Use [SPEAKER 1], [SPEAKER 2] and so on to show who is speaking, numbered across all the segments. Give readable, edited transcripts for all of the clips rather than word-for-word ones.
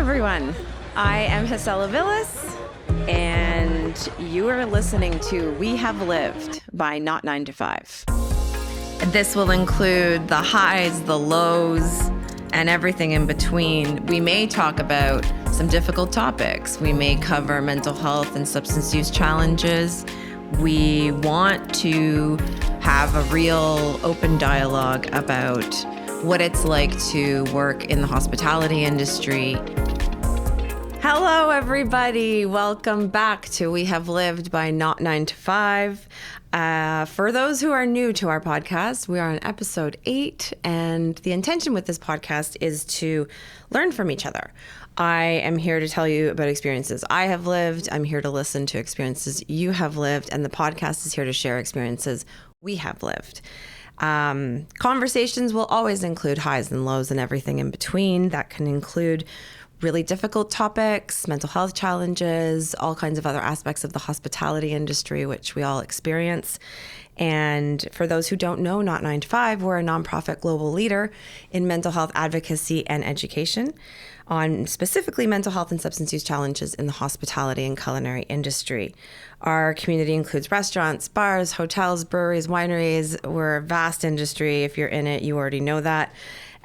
[SPEAKER 1] everyone. I am Hassel Aviles, and you are listening to We Have Lived by Not 9 to 5. This will include the highs, the lows, and everything in between. We may talk about some difficult topics. We may cover mental health and substance use challenges. We want to have a real open dialogue about what it's like to work in the hospitality industry. Hello, everybody. Welcome back to We Have Lived by Not 9 to 5. For those who are new to our podcast, we are on episode 8, and the intention with this podcast is to learn from each other. I am here to tell you about experiences I have lived. I'm here to listen to experiences you have lived, and the podcast is here to share experiences we have lived. Conversations will always include highs and lows and everything in between. That can include really difficult topics, mental health challenges, all kinds of other aspects of the hospitality industry, which we all experience. And for those who don't know, Not 9 to 5, we're a nonprofit global leader in mental health advocacy and education on specifically mental health and substance use challenges in the hospitality and culinary industry. Our community includes restaurants, bars, hotels, breweries, wineries. We're a vast industry. If you're in it, you already know that.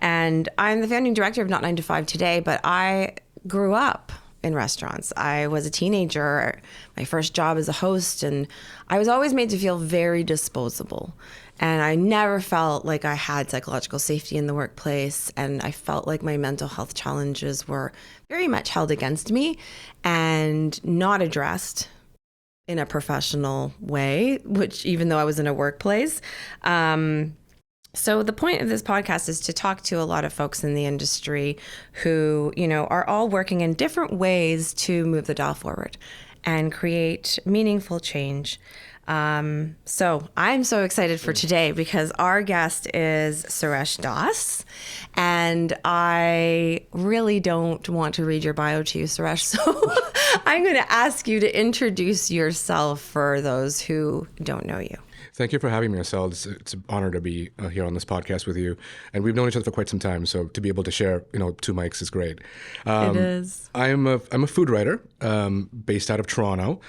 [SPEAKER 1] And I'm the founding director of Not 9 to 5 today, but I grew up in restaurants. I was a teenager, my first job as a host, and I was always made to feel very disposable. And I never felt like I had psychological safety in the workplace, and I felt like my mental health challenges were very much held against me and not addressed in a way, which even though I was in a workplace. So the point of this podcast is to talk to a lot of folks in the industry who, are all working in different ways to move the dial forward and create meaningful change. So I'm so excited for today because our guest is Suresh Doss, and I really don't want to read your bio to you, Suresh. So I'm going to ask you to introduce yourself for those who don't know you.
[SPEAKER 2] Thank you for having me, Hassel. It's an honor to be here on this podcast with you. And we've known each other for quite some time, so to be able to share, two mics is great.
[SPEAKER 1] It is.
[SPEAKER 2] I'm a food writer based out of Toronto.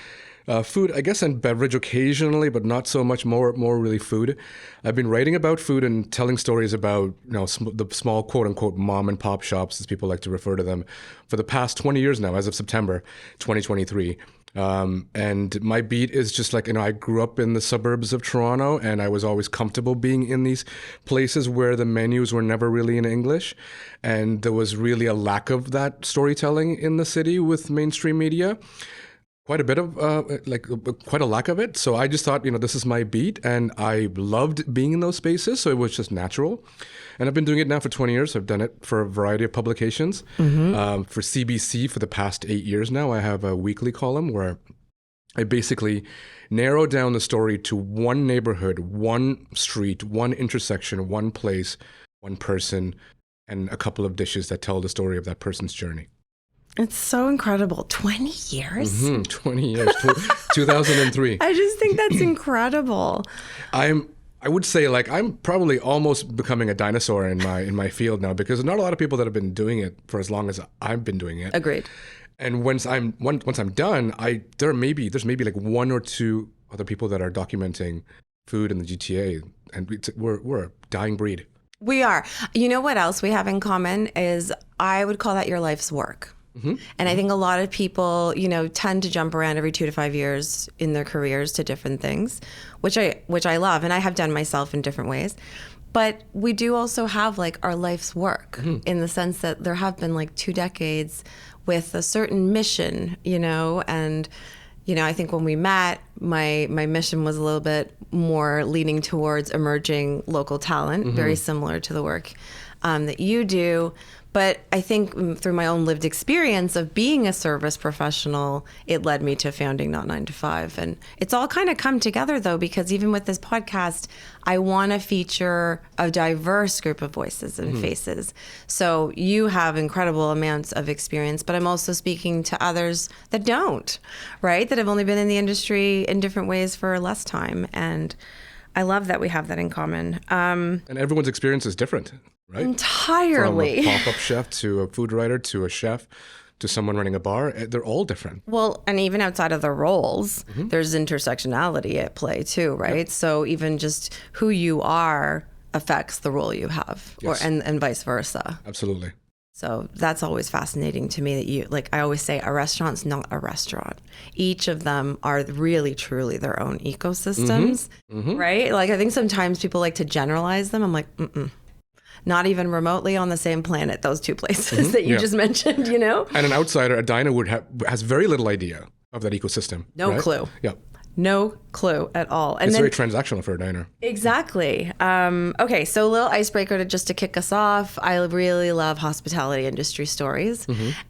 [SPEAKER 2] Food, I guess, and beverage occasionally, but not so much. More really food. I've been writing about food and telling stories about the small quote unquote mom and pop shops, as people like to refer to them, for the past 20 years now, as of September 2023. And my beat is just like, I grew up in the suburbs of Toronto, and I was always comfortable being in these places where the menus were never really in English. And there was really a lack of that storytelling in the city with mainstream media. Quite a bit of, quite a lack of it. So I just thought, this is my beat, and I loved being in those spaces. So it was just natural. And I've been doing it now for 20 years. I've done it for a variety of publications. Mm-hmm. For CBC for the past 8 years now, I have a weekly column where I basically narrow down the story to one neighborhood, one street, one intersection, one place, one person, and a couple of dishes that tell the story of that person's journey.
[SPEAKER 1] It's so incredible. 20 years?
[SPEAKER 2] Mm-hmm, 20 years. 2003.
[SPEAKER 1] I just think that's incredible.
[SPEAKER 2] I would say I'm probably almost becoming a dinosaur in my field now, because there's not a lot of people that have been doing it for as long as I've been doing it.
[SPEAKER 1] Agreed.
[SPEAKER 2] And once I'm done, there's maybe like one or two other people that are documenting food in the GTA, and we're a dying breed.
[SPEAKER 1] We are. You know what else we have in common is I would call that your life's work. Mm-hmm. And I think a lot of people, tend to jump around every 2 to 5 years in their careers to different things, which I love, and I have done myself in different ways. But we do also have our life's work, mm-hmm. in the sense that there have been 2 decades with a certain mission, and I think when we met, my mission was a little bit more leaning towards emerging local talent, mm-hmm. very similar to the work that you do. But I think through my own lived experience of being a service professional, it led me to founding Not 9 to 5. And it's all kind of come together, though, because even with this podcast, I want to feature a diverse group of voices and mm-hmm. faces. So you have incredible amounts of experience, but I'm also speaking to others that don't, right? That have only been in the industry in different ways for less time. And I love that we have that in common.
[SPEAKER 2] And everyone's experience is different. right?
[SPEAKER 1] Entirely.
[SPEAKER 2] From a pop-up chef to a food writer to a chef to someone running a bar, they're all different.
[SPEAKER 1] Well, and even outside of the roles, there's intersectionality at play too, right? Yep. So even just who you are affects the role you have,
[SPEAKER 2] Yes.
[SPEAKER 1] and vice versa.
[SPEAKER 2] Absolutely.
[SPEAKER 1] So that's always fascinating to me that you, like I always say, a restaurant's not a restaurant. Each of them are really, truly their own ecosystems, right? Like I think sometimes people like to generalize them. I'm like, not even remotely on the same planet, those two places that you just mentioned, you know?
[SPEAKER 2] And an outsider, a diner has very little idea of that ecosystem.
[SPEAKER 1] No
[SPEAKER 2] right?
[SPEAKER 1] clue.
[SPEAKER 2] Yeah.
[SPEAKER 1] No clue at all. And
[SPEAKER 2] it's
[SPEAKER 1] then,
[SPEAKER 2] very transactional for a diner.
[SPEAKER 1] Exactly. Okay, so a little icebreaker just to kick us off. I really love hospitality industry stories.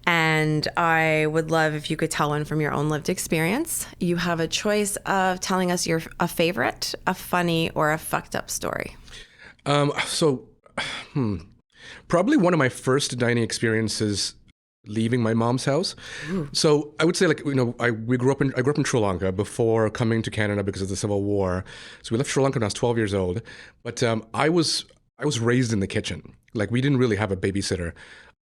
[SPEAKER 1] And I would love if you could tell one from your own lived experience. You have a choice of telling us a favorite, a funny, or a fucked up story.
[SPEAKER 2] Probably one of my first dining experiences leaving my mom's house. So I would say, like, you know, I grew up in Sri Lanka before coming to Canada because of the Civil War. So we left Sri Lanka when I was 12 years old. But I was raised in the kitchen. Like, we didn't really have a babysitter.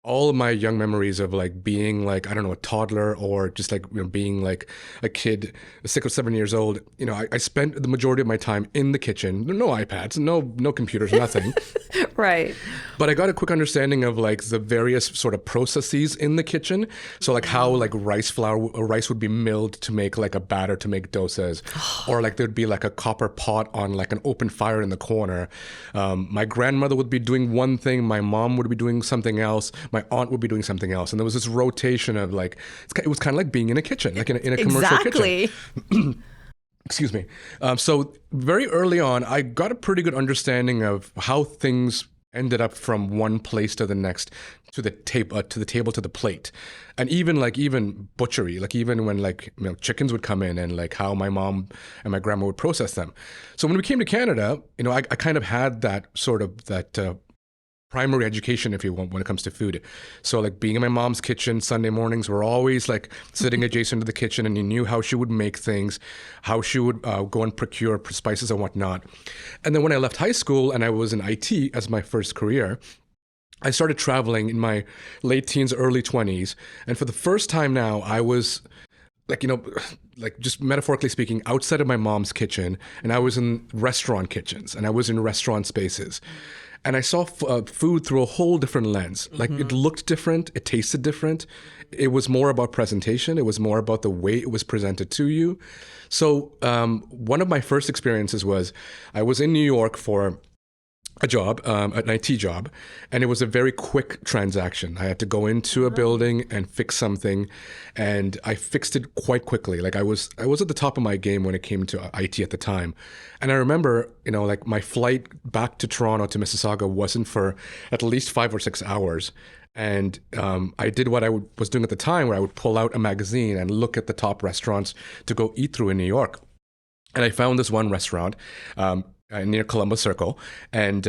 [SPEAKER 2] All of my young memories of like being like, I don't know, a toddler or just like, you know, being like a kid, 6 or 7 years old, you know, I spent the majority of my time in the kitchen. No iPads, no computers, nothing.
[SPEAKER 1] Right.
[SPEAKER 2] But I got a quick understanding of like the various sort of processes in the kitchen. So like how like rice would be milled to make like a batter to make dosas, or like there'd be like a copper pot on like an open fire in the corner. My grandmother would be doing one thing, my mom would be doing something else, my aunt would be doing something else, and there was this rotation of like it was kind of like being in a kitchen, like in a commercial kitchen. Excuse me. So very early on, I got a pretty good understanding of how things ended up from one place to the next, to the table to the plate, and even butchery, like even when like, you know, chickens would come in and like how my mom and my grandma would process them. So when we came to Canada, you know, I kind of had that sort of primary education, if you want, when it comes to food. So like being in my mom's kitchen, Sunday mornings were always like sitting adjacent to the kitchen, and you knew how she would make things, how she would go and procure spices and whatnot. And then when I left high school and I was in IT as my first career, I started traveling in my late teens, early 20s. And for the first time now, I was like, you know, like just metaphorically speaking, outside of my mom's kitchen, and I was in restaurant kitchens, and I was in restaurant spaces. And I saw food through a whole different lens. Like it looked different, it tasted different. It was more about presentation. It was more about the way it was presented to you. So one of my first experiences was I was in New York for a job, an IT job, and it was a very quick transaction. I had to go into a building and fix something, and I fixed it quite quickly. Like I was at the top of my game when it came to IT at the time. And I remember, you know, like my flight back to Toronto to Mississauga wasn't for at least 5 or 6 hours. And I did what I was doing at the time, where I would pull out a magazine and look at the top restaurants to go eat through in New York. And I found this one restaurant near Columbus Circle, and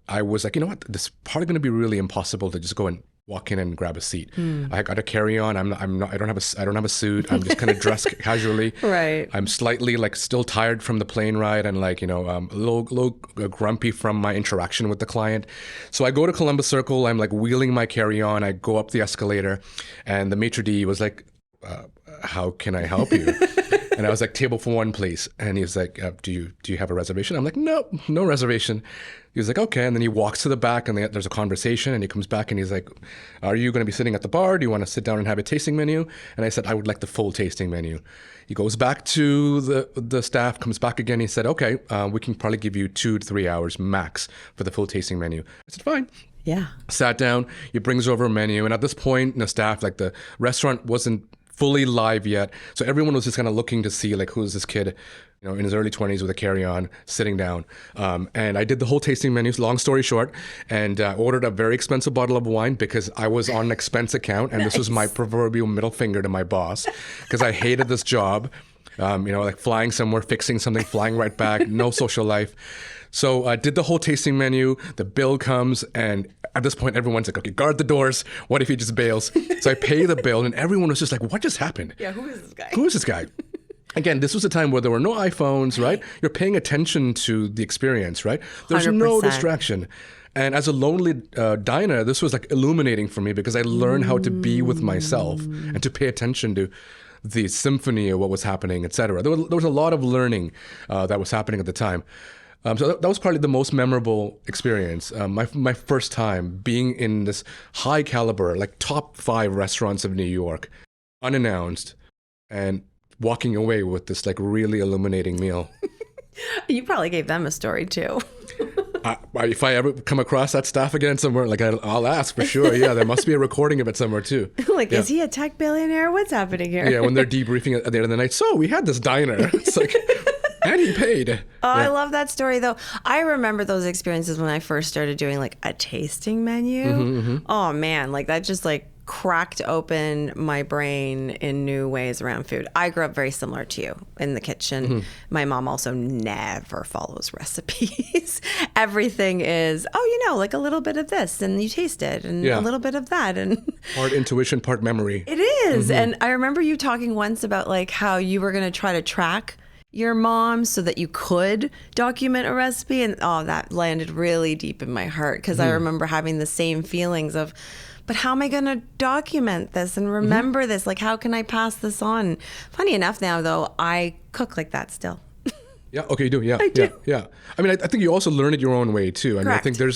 [SPEAKER 2] I was like, you know what, this is probably going to be really impossible to just go and walk in and grab a seat. I got a carry-on. I don't have a suit. I'm just kind of dressed casually.
[SPEAKER 1] Right.
[SPEAKER 2] I'm slightly like still tired from the plane ride, and like, you know, a little grumpy from my interaction with the client. So I go to Columbus Circle. I'm like wheeling my carry-on. I go up the escalator, and the maitre d' was like, how can I help you? And I was like, table for one, please. And he was like, do you have a reservation? I'm like, no reservation. He was like, okay. And then he walks to the back, and there's a conversation, and he comes back and he's like, are you going to be sitting at the bar? Do you want to sit down and have a tasting menu? And I said, I would like the full tasting menu. He goes back to the staff, comes back again. He said, okay, we can probably give you 2 to 3 hours max for the full tasting menu. I said, fine.
[SPEAKER 1] Yeah.
[SPEAKER 2] Sat down, he brings over a menu. And at this point, the staff, like the restaurant wasn't fully live yet. So everyone was just kind of looking to see like, who's this kid, you know, in his early 20s with a carry-on sitting down. And I did the whole tasting menu, long story short, and ordered a very expensive bottle of wine because I was on an expense account, and this was my proverbial middle finger to my boss because I hated this job. You know, like flying somewhere, fixing something, flying right back, no social life. So I did the whole tasting menu, the bill comes, and at this point, everyone's like, okay, guard the doors. What if he just bails? So I pay the bill, and everyone was just like, what just happened?
[SPEAKER 1] Yeah, who is this guy?
[SPEAKER 2] Who is this guy? Again, this was a time where there were no iPhones, right? You're paying attention to the experience, right? There's
[SPEAKER 1] 100%.
[SPEAKER 2] no distraction. And as a lonely diner, this was like illuminating for me because I learned how to be with myself and to pay attention to the symphony of what was happening, etc. There was a lot of learning that was happening at the time. So that was probably the most memorable experience. My first time being in this high caliber, like top 5 restaurants of New York, unannounced, and walking away with this like really illuminating meal.
[SPEAKER 1] You probably gave them a story too.
[SPEAKER 2] If I ever come across that staff again somewhere, like I'll ask for sure. Yeah, there must be a recording of it somewhere too.
[SPEAKER 1] Like, is he a tech billionaire? What's happening here?
[SPEAKER 2] Yeah, when they're debriefing at the end of the night. So we had this diner. It's like, and he paid.
[SPEAKER 1] Oh, yeah. I love that story though. I remember those experiences when I first started doing like a tasting menu. Oh man, like that just like cracked open my brain in new ways around food. I grew up very similar to you in the kitchen. My mom also never follows recipes. Everything is, like a little bit of this and you taste it and a little bit of that. And
[SPEAKER 2] part intuition, part memory.
[SPEAKER 1] It is. And I remember you talking once about like how you were going to try to track your mom so that you could document a recipe. And that landed really deep in my heart because I remember having the same feelings of, but how am I going to document this and remember this? Like, how can I pass this on? Funny enough now, though, I cook like that still.
[SPEAKER 2] Yeah. Okay, you do. Yeah.
[SPEAKER 1] I do.
[SPEAKER 2] Yeah. I mean, I think you also learn it your own way, too. I
[SPEAKER 1] Correct.
[SPEAKER 2] mean,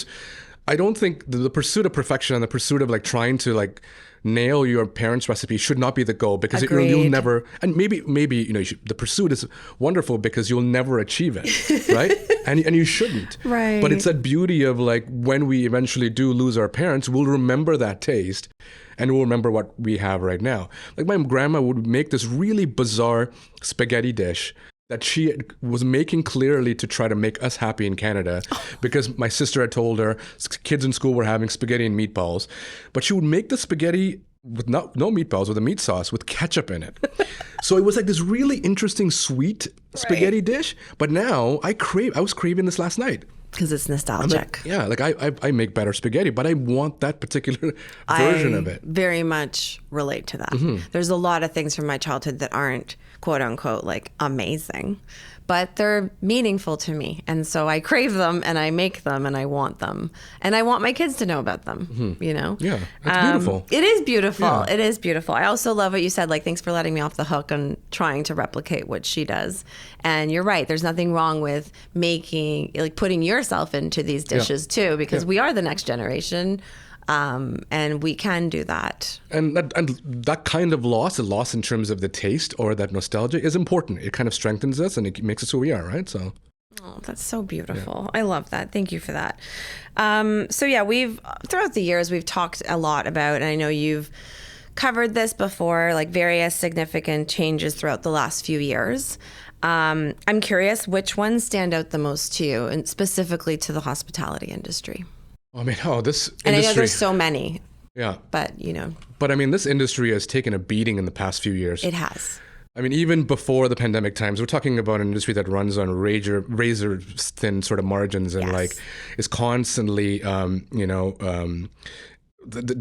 [SPEAKER 2] I don't think the pursuit of perfection and the pursuit of like trying to like nail your parents' recipe should not be the goal because you'll never, and maybe the pursuit is wonderful because you'll never achieve it, right? and you shouldn't.
[SPEAKER 1] Right.
[SPEAKER 2] But it's that beauty of like when we eventually do lose our parents, we'll remember that taste and we'll remember what we have right now. Like my grandma would make this really bizarre spaghetti dish that she was making clearly to try to make us happy in Canada because my sister had told her kids in school were having spaghetti and meatballs. But she would make the spaghetti with no meatballs, with a meat sauce, with ketchup in it. So it was like this really interesting sweet spaghetti dish. But now I was craving this last night.
[SPEAKER 1] Because it's nostalgic.
[SPEAKER 2] I make better spaghetti, but I want that particular version of it.
[SPEAKER 1] I very much relate to that. There's a lot of things from my childhood that aren't quote unquote like amazing, but they're meaningful to me. And so I crave them and I make them and I want them. And I want my kids to know about them,
[SPEAKER 2] Yeah, that's beautiful.
[SPEAKER 1] It is beautiful.
[SPEAKER 2] Yeah.
[SPEAKER 1] It is beautiful. I also love what you said, like, thanks for letting me off the hook on trying to replicate what she does. And you're right. There's nothing wrong with putting yourself into these dishes too, because we are the next generation. And we can do that. And
[SPEAKER 2] that kind of loss, a loss in terms of the taste or that nostalgia is important. It kind of strengthens us and it makes us who we are, right? So.
[SPEAKER 1] Oh, that's so beautiful. I love that. Thank you for that. We've throughout the years, we've talked a lot about, and I know you've covered this before, like various significant changes throughout the last few years. I'm curious, which ones stand out the most to you, and specifically to the hospitality industry?
[SPEAKER 2] I mean, this industry...
[SPEAKER 1] And I know there's so many.
[SPEAKER 2] Yeah.
[SPEAKER 1] But,
[SPEAKER 2] But I mean, this industry has taken a beating in the past few years.
[SPEAKER 1] It has.
[SPEAKER 2] I mean, even before the pandemic times, we're talking about an industry that runs on razor thin sort of margins and like is constantly, the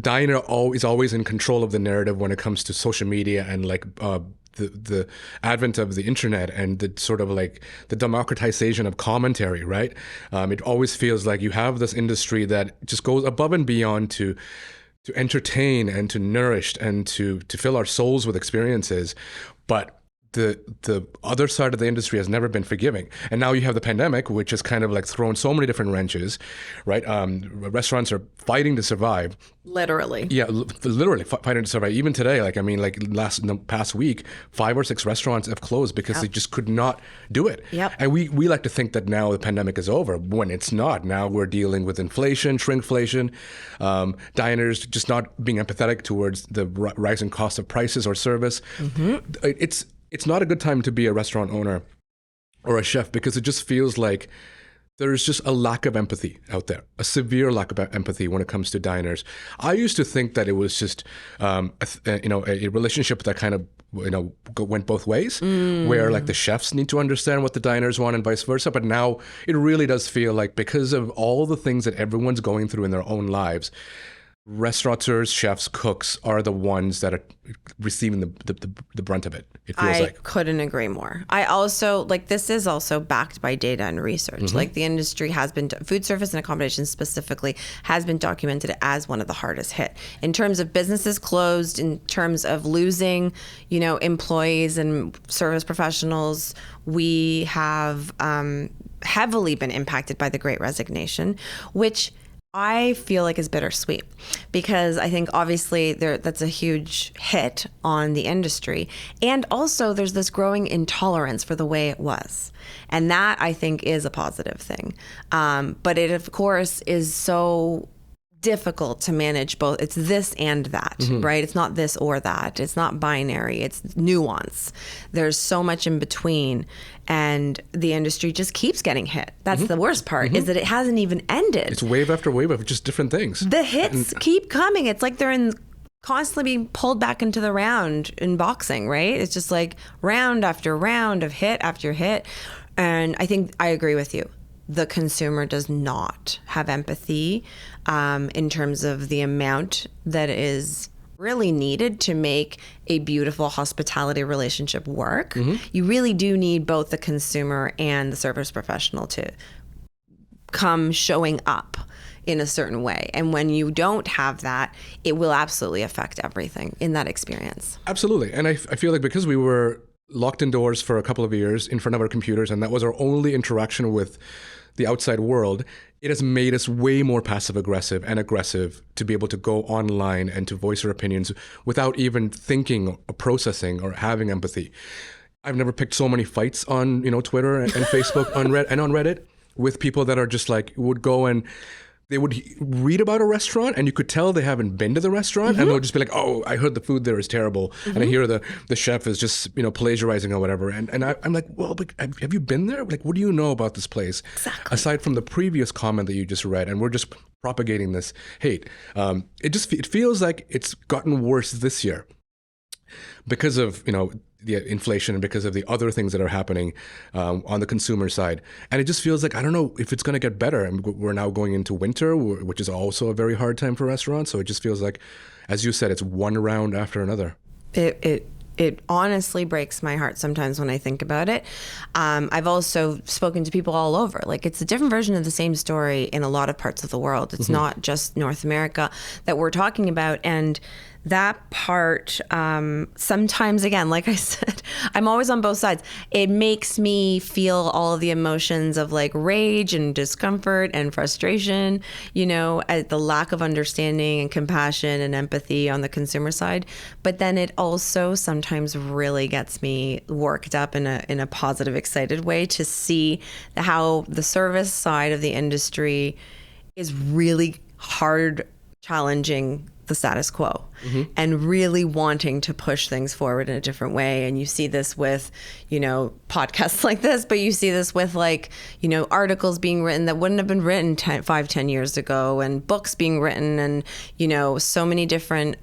[SPEAKER 2] diner is always in control of the narrative when it comes to social media and like the advent of the internet and the sort of like the democratization of commentary, right? It always feels like you have this industry that just goes above and beyond to entertain and to nourish and to fill our souls with experiences. But the other side of the industry has never been forgiving. And now you have the pandemic, which has kind of like thrown so many different wrenches, right? Restaurants are fighting to survive.
[SPEAKER 1] Literally.
[SPEAKER 2] Yeah, literally fighting to survive. Even today, past week, 5 or 6 restaurants have closed because they just could not do it.
[SPEAKER 1] Yep.
[SPEAKER 2] And we like to think that now the pandemic is over when it's not. Now we're dealing with inflation, shrinkflation, diners just not being empathetic towards the rising cost of prices or service. It's not a good time to be a restaurant owner or a chef because it just feels like there's just a lack of empathy out there, a severe lack of empathy when it comes to diners. I used to think that it was just, a relationship that kind of, went both ways, where like the chefs need to understand what the diners want and vice versa. But now it really does feel like because of all the things that everyone's going through in their own lives, restaurateurs, chefs, cooks are the ones that are receiving the brunt of it. It feels
[SPEAKER 1] I
[SPEAKER 2] like.
[SPEAKER 1] couldn't agree more. I also, like, this is also backed by data and research. Like, the industry has been, food service and accommodation specifically, has been documented as one of the hardest hit. In terms of businesses closed, in terms of losing, employees and service professionals, we have heavily been impacted by the Great Resignation, which I feel like is bittersweet, because I think obviously that's a huge hit on the industry. And also there's this growing intolerance for the way it was. And that I think is a positive thing. But it of course is so difficult to manage both. It's this and that, right? It's not this or that. It's not binary. It's nuance. There's so much in between, and the industry just keeps getting hit. That's the worst part, is that it hasn't even ended.
[SPEAKER 2] It's wave after wave of just different things.
[SPEAKER 1] The hits keep coming. It's like they're constantly being pulled back into the round in boxing, right? It's just like round after round of hit after hit. And I think I agree with you. The consumer does not have empathy in terms of the amount that is really needed to make a beautiful hospitality relationship work. You really do need both the consumer and the service professional to come showing up in a certain way. And when you don't have that, it will absolutely affect everything in that experience.
[SPEAKER 2] Absolutely. And I feel like because we were locked indoors for a couple of years in front of our computers, and that was our only interaction with the outside world, it has made us way more passive aggressive and aggressive to be able to go online and to voice our opinions without even thinking or processing or having empathy. I've never picked so many fights on Twitter and Facebook on Reddit with people that are just like, would go and they would read about a restaurant and you could tell they haven't been to the restaurant, and they'll just be like, oh, I heard the food there is terrible. And I hear the chef is just, plagiarizing or whatever. And I'm like, well, but have you been there? Like, what do you know about this place?
[SPEAKER 1] Exactly.
[SPEAKER 2] Aside from the previous comment that you just read, and we're just propagating this hate. It feels like it's gotten worse this year because of, the inflation and because of the other things that are happening on the consumer side. And it just feels like, I don't know if it's going to get better. And we're now going into winter, which is also a very hard time for restaurants. So it just feels like, as you said, it's one round after another.
[SPEAKER 1] It honestly breaks my heart sometimes when I think about it. I've also spoken to people all over. Like, it's a different version of the same story in a lot of parts of the world. It's not just North America that we're talking about. And that part, sometimes, again, like I said, I'm always on both sides. It makes me feel all of the emotions of like rage and discomfort and frustration, at the lack of understanding and compassion and empathy on the consumer side. But then it also sometimes really gets me worked up in a positive, excited way to see how the service side of the industry is really hard, challenging the status quo and really wanting to push things forward in a different way. And you see this with, podcasts like this, but you see this with articles being written that wouldn't have been written 10 years ago, and books being written, and, so many different,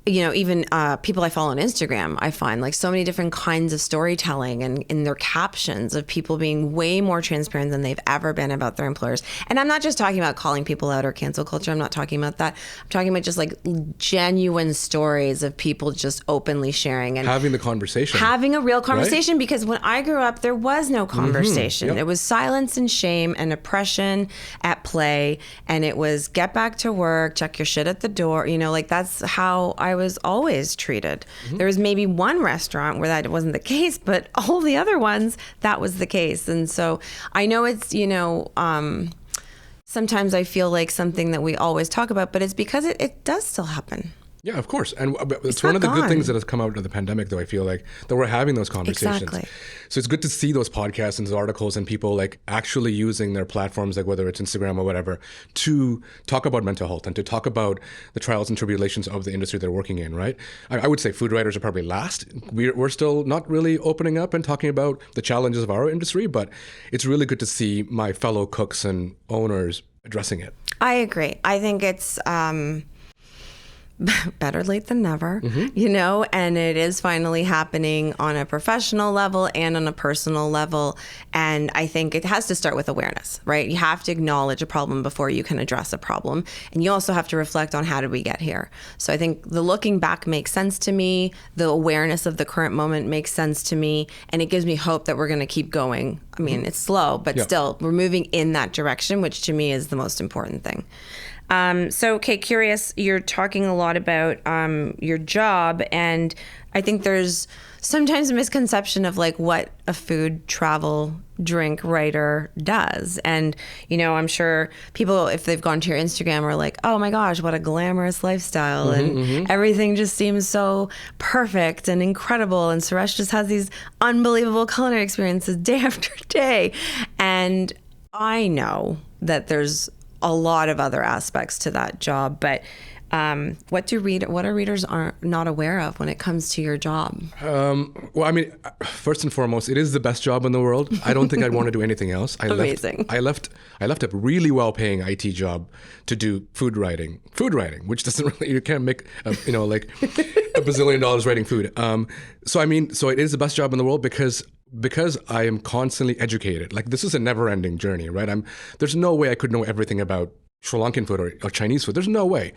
[SPEAKER 1] even people I follow on Instagram, I find like so many different kinds of storytelling and in their captions of people being way more transparent than they've ever been about their employers. And I'm not just talking about calling people out or cancel culture. I'm not talking about that. I'm talking about just like genuine stories of people just openly sharing and
[SPEAKER 2] having the conversation,
[SPEAKER 1] having a real conversation. Right? Because when I grew up, there was no conversation. Yep. It was silence and shame and oppression at play. And it was get back to work, check your shit at the door. That's how I was always treated. There was maybe one restaurant where that wasn't the case, but all the other ones, that was the case. And so I know it's, sometimes I feel like something that we always talk about, but it's because it does still happen.
[SPEAKER 2] Yeah, of course. And it's one of the good things that has come out of the pandemic, though, I feel like, that we're having those conversations.
[SPEAKER 1] Exactly.
[SPEAKER 2] So it's good to see those podcasts and those articles and people like actually using their platforms, like whether it's Instagram or whatever, to talk about mental health and to talk about the trials and tribulations of the industry they're working in, right? I would say food writers are probably last. We're still not really opening up and talking about the challenges of our industry, but it's really good to see my fellow cooks and owners addressing it.
[SPEAKER 1] I agree. I think it's... better late than never, you know, and it is finally happening on a professional level and on a personal level. And I think it has to start with awareness, right? You have to acknowledge a problem before you can address a problem. And you also have to reflect on how did we get here? So I think the looking back makes sense to me. The awareness of the current moment makes sense to me. And it gives me hope that we're going to keep going. I mean, it's slow, but still we're moving in that direction, which to me is the most important thing. Okay, curious, you're talking a lot about your job, and I think there's sometimes a misconception of like what a food, travel, drink writer does. And, you know, I'm sure people, if they've gone to your Instagram, are like, oh my gosh, what a glamorous lifestyle. And everything just seems so perfect and incredible. And Suresh just has these unbelievable culinary experiences day after day. And I know that there's a lot of other aspects to that job, but what are readers not aware of when it comes to your job?
[SPEAKER 2] Well, I mean, first and foremost, it is the best job in the world. I don't think I'd want to do anything else.
[SPEAKER 1] Amazing.
[SPEAKER 2] I left a really well-paying IT job to do food writing, which doesn't really, you can't make like $1 bazillion writing food. So it is the best job in the world because I am constantly educated. Like, this is a never-ending journey, right? There's no way I could know everything about Sri Lankan food or Chinese food. There's no way.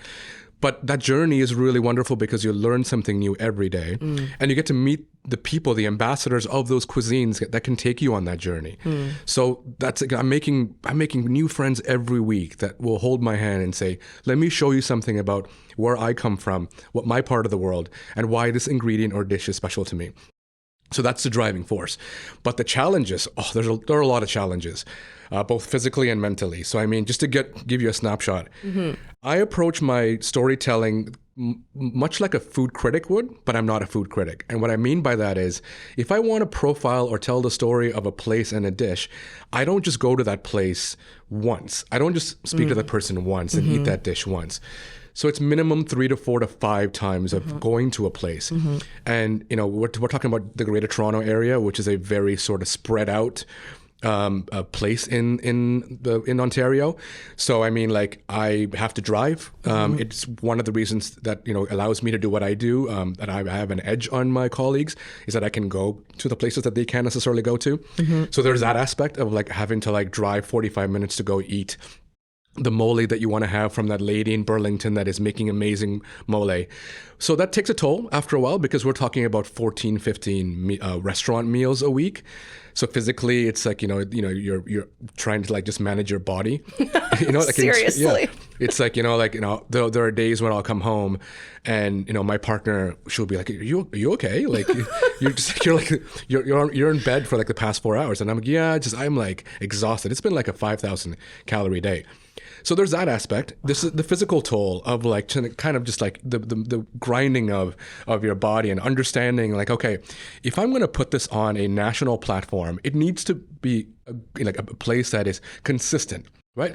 [SPEAKER 2] But that journey is really wonderful because you learn something new every day, and you get to meet the people, the ambassadors of those cuisines that can take you on that journey. So I'm making new friends every week that will hold my hand and say, let me show you something about where I come from, what my part of the world, and why this ingredient or dish is special to me. So that's the driving force. But the challenges, there are a lot of challenges, both physically and mentally. So, I mean, just to give you a snapshot, I approach my storytelling much like a food critic would, but I'm not a food critic. And what I mean by that is, if I want to profile or tell the story of a place and a dish, I don't just go to that place once. I don't just speak to that person once and eat that dish once. So it's minimum 3 to 4 to 5 times of going to a place. And, you know, we're talking about the Greater Toronto area, which is a very sort of spread out place in Ontario. So, I mean, like, I have to drive. It's one of the reasons that, you know, allows me to do what I do, that I have an edge on my colleagues, is that I can go to the places that they can't necessarily go to. So there's that aspect of like having to like drive 45 minutes to go eat the mole that you want to have from that lady in Burlington that is making amazing mole. So that takes a toll after a while, because we're talking about 14, 15 restaurant meals a week. So physically, it's like, you're trying to like just manage your body. Like
[SPEAKER 1] Seriously.
[SPEAKER 2] It's like, there are days when I'll come home and, my partner, she'll be like, are you okay? Like, you're in bed for like the past 4 hours. And I'm like, I'm like exhausted. It's been like a 5,000 calorie day. So there's that aspect. This is the physical toll of like kind of just like the grinding of your body and understanding like, okay, if I'm going to put this on a national platform, it needs to be a place that is consistent, right?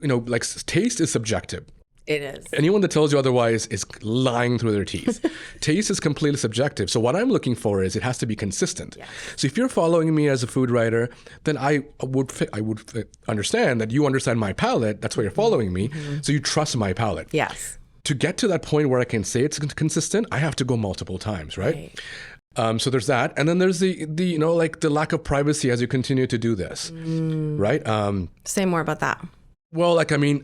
[SPEAKER 2] Like taste is subjective.
[SPEAKER 1] It is.
[SPEAKER 2] Anyone that tells you otherwise is lying through their teeth. Taste is completely subjective. So what I'm looking for is it has to be consistent. Yes. So if you're following me as a food writer, then I would understand that you understand my palate. That's why you're following me. So you trust my palate.
[SPEAKER 1] Yes.
[SPEAKER 2] To get to that point where I can say it's consistent, I have to go multiple times, right? So there's that. And then there's the the lack of privacy as you continue to do this, right?
[SPEAKER 1] Say more about that.
[SPEAKER 2] Well, like, I mean,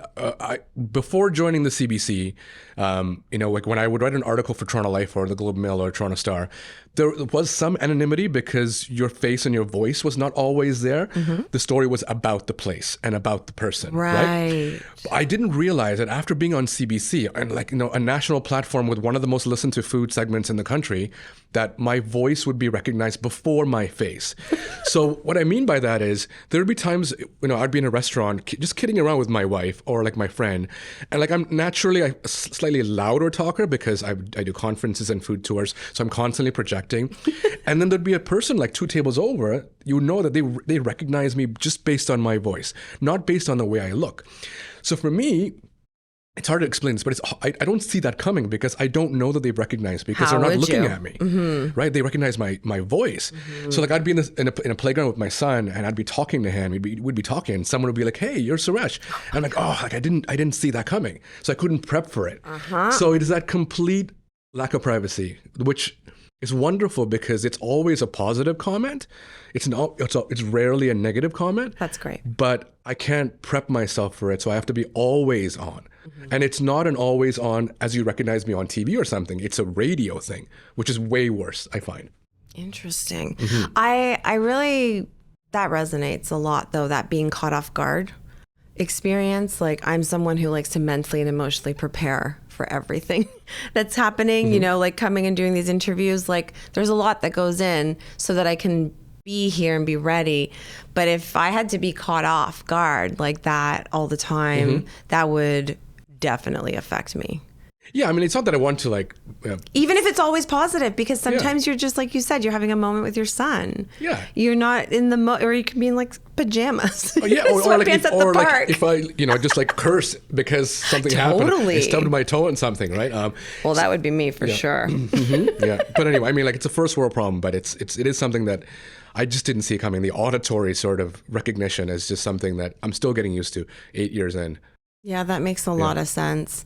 [SPEAKER 2] before joining the CBC, like when I would write an article for Toronto Life or the Globe Mail or Toronto Star, there was some anonymity because your face and your voice was not always there. The story was about the place and about the person, right? But I didn't realize that after being on CBC and a national platform with one of the most listened to food segments in the country, that my voice would be recognized before my face. So what I mean by that is there would be times, I'd be in a restaurant just kidding around with my wife or like my friend, and like I'm naturally a slightly louder talker because I do conferences and food tours, so I'm constantly projecting. And then there'd be a person like 2 tables over, you know that they recognize me just based on my voice, not based on the way I look. So for me, it's hard to explain this, but I don't see that coming because I don't know that they've recognized me because
[SPEAKER 1] How
[SPEAKER 2] they're not
[SPEAKER 1] would
[SPEAKER 2] looking
[SPEAKER 1] you?
[SPEAKER 2] at me, right? They recognize my voice. So like I'd be in a playground with my son and I'd be talking to him. We'd be talking and someone would be like, "Hey, you're Suresh." And I'm like, "Oh, like I didn't see that coming." So I couldn't prep for it. So it is that complete lack of privacy, which is wonderful because it's always a positive comment. It's rarely a negative comment.
[SPEAKER 1] That's great.
[SPEAKER 2] But I can't prep myself for it, so I have to be always on. And it's not an always on as you recognize me on TV or something. It's a radio thing, which is way worse, I find.
[SPEAKER 1] Interesting. I really, that resonates a lot though, that being caught off guard experience. Like I'm someone who likes to mentally and emotionally prepare for everything that's happening, you know, like coming and doing these interviews, like there's a lot that goes in so that I can be here and be ready. But if I had to be caught off guard like that all the time, that would definitely affect me.
[SPEAKER 2] Yeah, I mean, it's not that I want to like...
[SPEAKER 1] Even if it's always positive, because sometimes you're just, like you said, you're having a moment with your son.
[SPEAKER 2] Yeah.
[SPEAKER 1] You're not in the... or you can be in like pajamas.
[SPEAKER 2] Oh, yeah, or like,
[SPEAKER 1] park.
[SPEAKER 2] if I, just like curse because something happened. I stubbed my toe on something, right?
[SPEAKER 1] Well, that would be me for sure.
[SPEAKER 2] Yeah. But anyway, I mean, like it's a first world problem, but it is something that I just didn't see coming. The auditory sort of recognition is just something that I'm still getting used to 8 years in.
[SPEAKER 1] Yeah, that makes a lot of sense.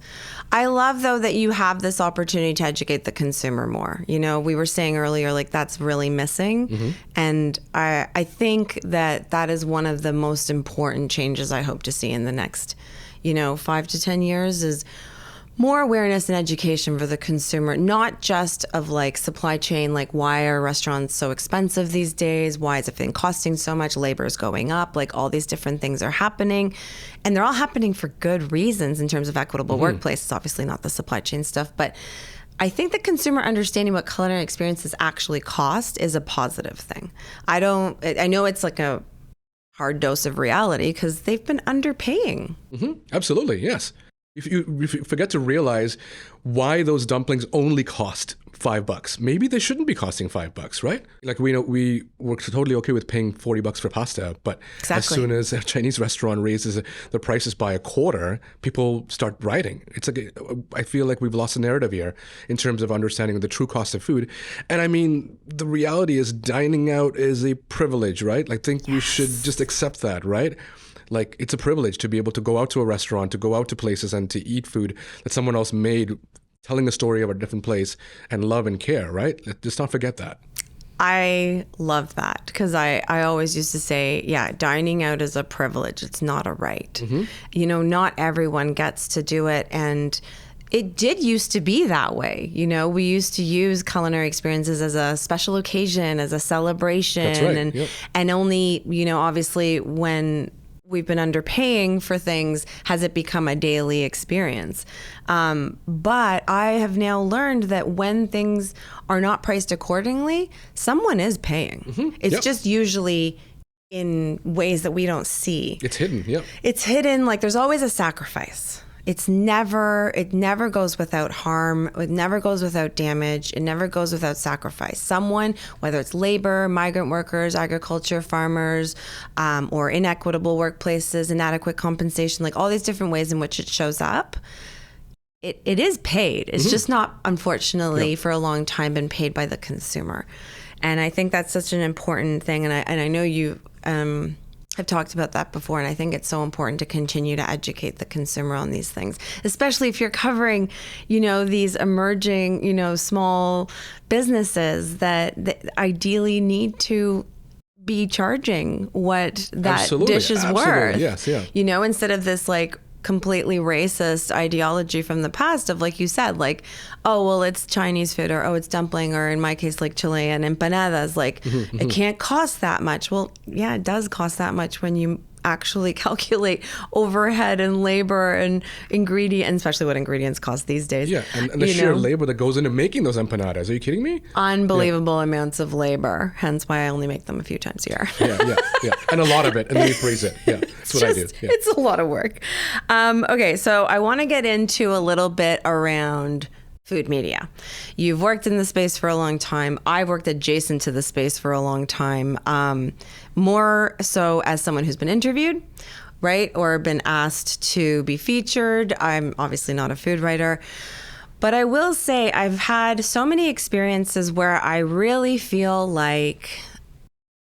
[SPEAKER 1] I love, though, that you have this opportunity to educate the consumer more. You know, we were saying earlier, like, that's really missing. And I think that is one of the most important changes I hope to see in the next, 5 to 10 years is more awareness and education for the consumer, not just of like supply chain, like why are restaurants so expensive these days? Why is everything costing so much? Labor is going up, like all these different things are happening. And they're all happening for good reasons in terms of equitable workplaces, obviously not the supply chain stuff. But I think the consumer understanding what culinary experiences actually cost is a positive thing. I know it's like a hard dose of reality because they've been underpaying.
[SPEAKER 2] Absolutely, yes. If you forget to realize why those dumplings only cost $5, maybe they shouldn't be costing $5, right? Like we were totally okay with paying $40 for pasta, but as soon as a Chinese restaurant raises the prices by a quarter, people start rioting. It's like I feel like we've lost a narrative here in terms of understanding the true cost of food. And I mean, the reality is dining out is a privilege, right? Like, I think we should just accept that, right? Like, it's a privilege to be able to go out to a restaurant, to go out to places and to eat food that someone else made, telling a story of a different place and love and care, right? Just not forget that.
[SPEAKER 1] I love that because I always used to say, dining out is a privilege. It's not a right. Not everyone gets to do it. And it did used to be that way. We used to use culinary experiences as a special occasion, as a celebration.
[SPEAKER 2] That's right.
[SPEAKER 1] And only, obviously when we've been underpaying for things, has it become a daily experience? But I have now learned that when things are not priced accordingly, someone is paying. It's just usually in ways that we don't see.
[SPEAKER 2] It's hidden,
[SPEAKER 1] It's hidden, like there's always a sacrifice. It never goes without harm. It never goes without damage. It never goes without sacrifice. Someone, whether it's labor, migrant workers, agriculture, farmers, or inequitable workplaces, inadequate compensation, like all these different ways in which it shows up, it is paid. It's just not, unfortunately, for a long time been paid by the consumer. And I think that's such an important thing. And I know you I've talked about that before, and I think it's so important to continue to educate the consumer on these things, especially if you're covering, these emerging, small businesses that ideally need to be charging what that dish is worth.
[SPEAKER 2] Yes,
[SPEAKER 1] instead of this like completely racist ideology from the past of, like you said, like, oh, well, it's Chinese food, or, oh, it's dumpling, or in my case, like Chilean empanadas, like it can't cost that much. Well, yeah, it does cost that much when you actually calculate overhead and labor and ingredient, and especially what ingredients cost these days.
[SPEAKER 2] Yeah, and the sheer labor that goes into making those empanadas. Are you kidding me?
[SPEAKER 1] Unbelievable amounts of labor. Hence why I only make them a few times a year.
[SPEAKER 2] Yeah. And a lot of it, and then you freeze it. Yeah, that's what I do. Yeah.
[SPEAKER 1] It's a lot of work. Okay, so I want to get into a little bit around food media. You've worked in the space for a long time. I've worked adjacent to the space for a long time, more so as someone who's been interviewed right? Or been asked to be featured. I'm obviously not a food writer. But I will say I've had so many experiences where I really feel like